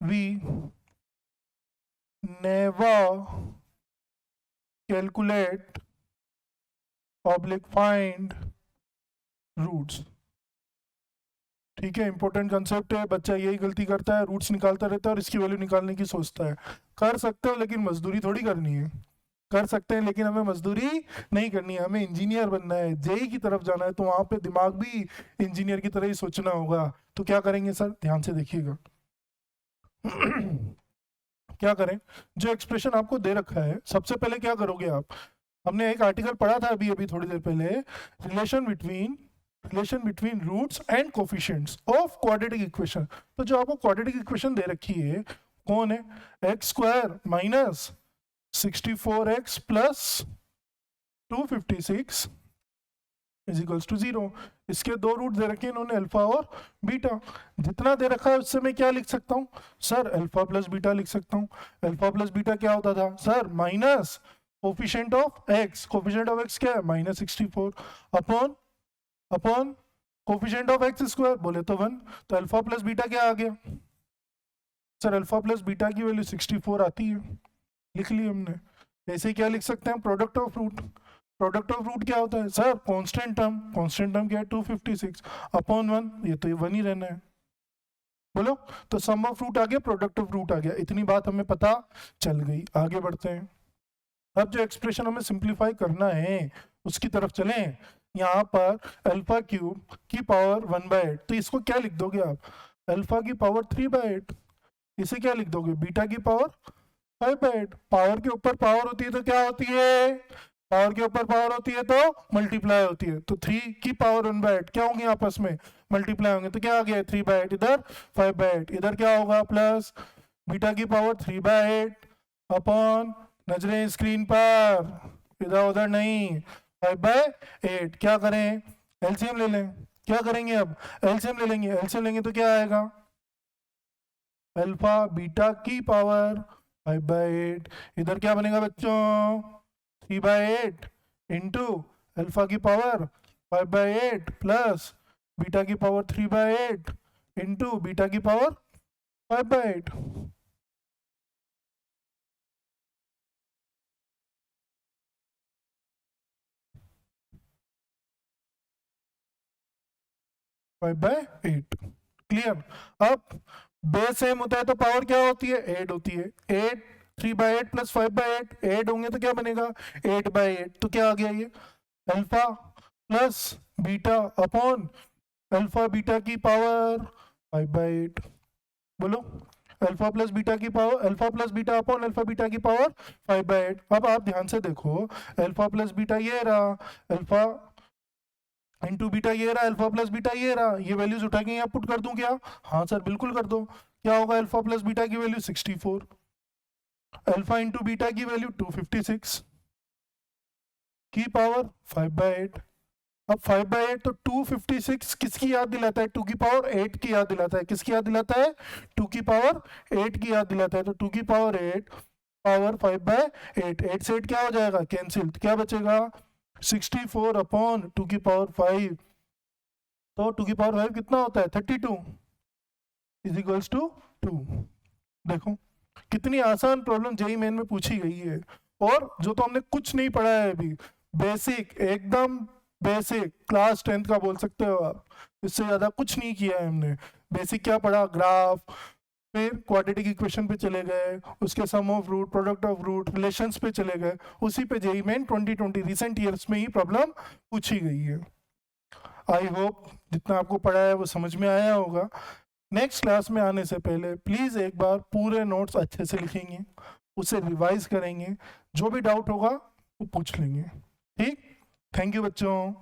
we never calculate oblique find roots। ठीक है, इंपॉर्टेंट कंसेप्ट है, बच्चा यही गलती करता है, रूट्स निकालता रहता है और इसकी वैल्यू निकालने की सोचता है। कर सकते हो लेकिन मजदूरी थोड़ी करनी है, कर सकते हैं लेकिन हमें मजदूरी नहीं करनी है। हमें इंजीनियर बनना है, जेई की तरफ जाना है, तो वहां पे दिमाग भी इंजीनियर की तरह ही सोचना होगा। तो क्या करेंगे सर, ध्यान से देखिएगा। क्या करें, जो एक्सप्रेशन आपको दे रखा है, सबसे पहले क्या करोगे आप, हमने एक आर्टिकल पढ़ा था अभी अभी थोड़ी देर पहले, relation between roots and coefficients of quadratic equation. तो जो आपको क्वाड्रेटिक इक्वेशन दे रखी है कौन है, x² - 64x + 256 = 0। इसके दो रूट दे रखे हैं इन्होंने, अल्फा और बीटा। जितना दे रखा है उससे मैं क्या लिख सकता हूँ सर, अल्फा प्लस बीटा लिख सकता हूँ। अल्फा प्लस बीटा क्या होता था sir, minus coefficient of x, coefficient of x क्या है, -64 अपॉन कोफिशिएंट ऑफ x² बोले तो 1। तो अल्फा प्लस बीटा क्या आ गया सर, अल्फा प्लस बीटा की वैल्यू 64 आती है, लिख ली हमने। ऐसे क्या लिख सकते हैं, product of root. Product of root क्या होता है sir, constant term, constant term क्या है 256 अपॉन 1, ये तो ये 1 ही रहना है। बोलो, तो सम ऑफ रूट आ गया, प्रोडक्ट ऑफ रूट आ गया। इतनी बात हमें पता चल गई। आगे बढ़ते हैं। अब जो एक्सप्रेशन हमें सिंप्लीफाई करना है उसकी तरफ चलें। यहाँ पर अल्फा क्यूब की पावर 1/8, तो इसको क्या लिख दोगे आप, अल्फा की पावर 3/8। इसे क्या लिख दोगे, बीटा की पावर 5/8। पावर के ऊपर पावर होती है तो क्या होती है, पावर के ऊपर पावर होती है तो मल्टीप्लाई होती है। तो 3 की पावर 1/8 क्या होंगे आपस में, मल्टीप्लाई होंगे। तो क्या आ गया 3/8, इधर 5/8, इधर क्या होगा प्लस बीटा की पावर 3/8 अपॉन, नजरें स्क्रीन पर, इधर उधर नहीं, 5/8। क्या करें, एलसीएम ले लें। क्या करेंगे अब, एलसीएम ले लेंगे। एलसीएम लेंगे तो क्या आएगा, अल्फा बीटा की पावर 5/8, इधर क्या बनेगा बच्चों 3/8 इंटू अल्फा की पावर 5/8 प्लस बीटा की पावर 3/8 इंटू बीटा की पावर 5/8। 5/8 क्लियर। अब बेस सेम होता है तो पावर क्या होती है, 8 होती है। 8 3/8 प्लस 5/8, 8 होंगे तो क्या बनेगा 8/8। तो क्या आ गया ये, alpha plus beta upon alpha beta की पावर 5/8। बोलो, अल्फा प्लस बीटा की power, alpha plus beta upon alpha beta की पावर 5/8। अब आप ध्यान से देखो, अल्फा प्लस बीटा ये रहा, अल्फा इंटू बीटा ये रहा, अल्फा प्लस बीटा ये रहा। ये वैल्यूज उठा के यहाँ पुट कर दूं क्या, हाँ सर बिल्कुल कर दो। क्या होगा, अल्फा प्लस बीटा की वैल्यू 64, अल्फा इंटू बीटा की वैल्यू 256 की पावर 5/8। अब 5/8 तो 256 किसकी याद दिलाता है, 2 की पावर 8 की याद दिलाता है। किसकी याद दिलाता है, 2 की पावर 8 की याद दिलाता है। तो 2 की पावर 8 पावर 5/8, 8 से 8 क्या हो जाएगा कैंसिल, तो क्या बचेगा 64 अपॉन 2 की पावर 5। तो 2 की पावर 5 कितना होता है 32 इज इक्वल्स टू 2। देखो कितनी आसान प्रॉब्लम जेईई मेन में पूछी गई है। और जो तो हमने कुछ नहीं पढ़ा है अभी, बेसिक एकदम बेसिक, क्लास 10th का बोल सकते हो आप, इससे ज्यादा कुछ नहीं किया है हमने। बेसिक क्या पढ़ा, ग्राफ, फिर क्वाड्रेटिक इक्वेशन पे चले गए, उसके sum of root, product of root, relations पे चले गए। उसी पे जेईई मेन 2020 रिसेंट ईयर्स में ही प्रॉब्लम पूछी गई है। आई होप जितना आपको पढ़ा है वो समझ में आया होगा। नेक्स्ट क्लास में आने से पहले प्लीज़ एक बार पूरे नोट्स अच्छे से लिखेंगे, उसे रिवाइज करेंगे, जो भी डाउट होगा वो पूछ लेंगे। ठीक, थैंक यू बच्चों।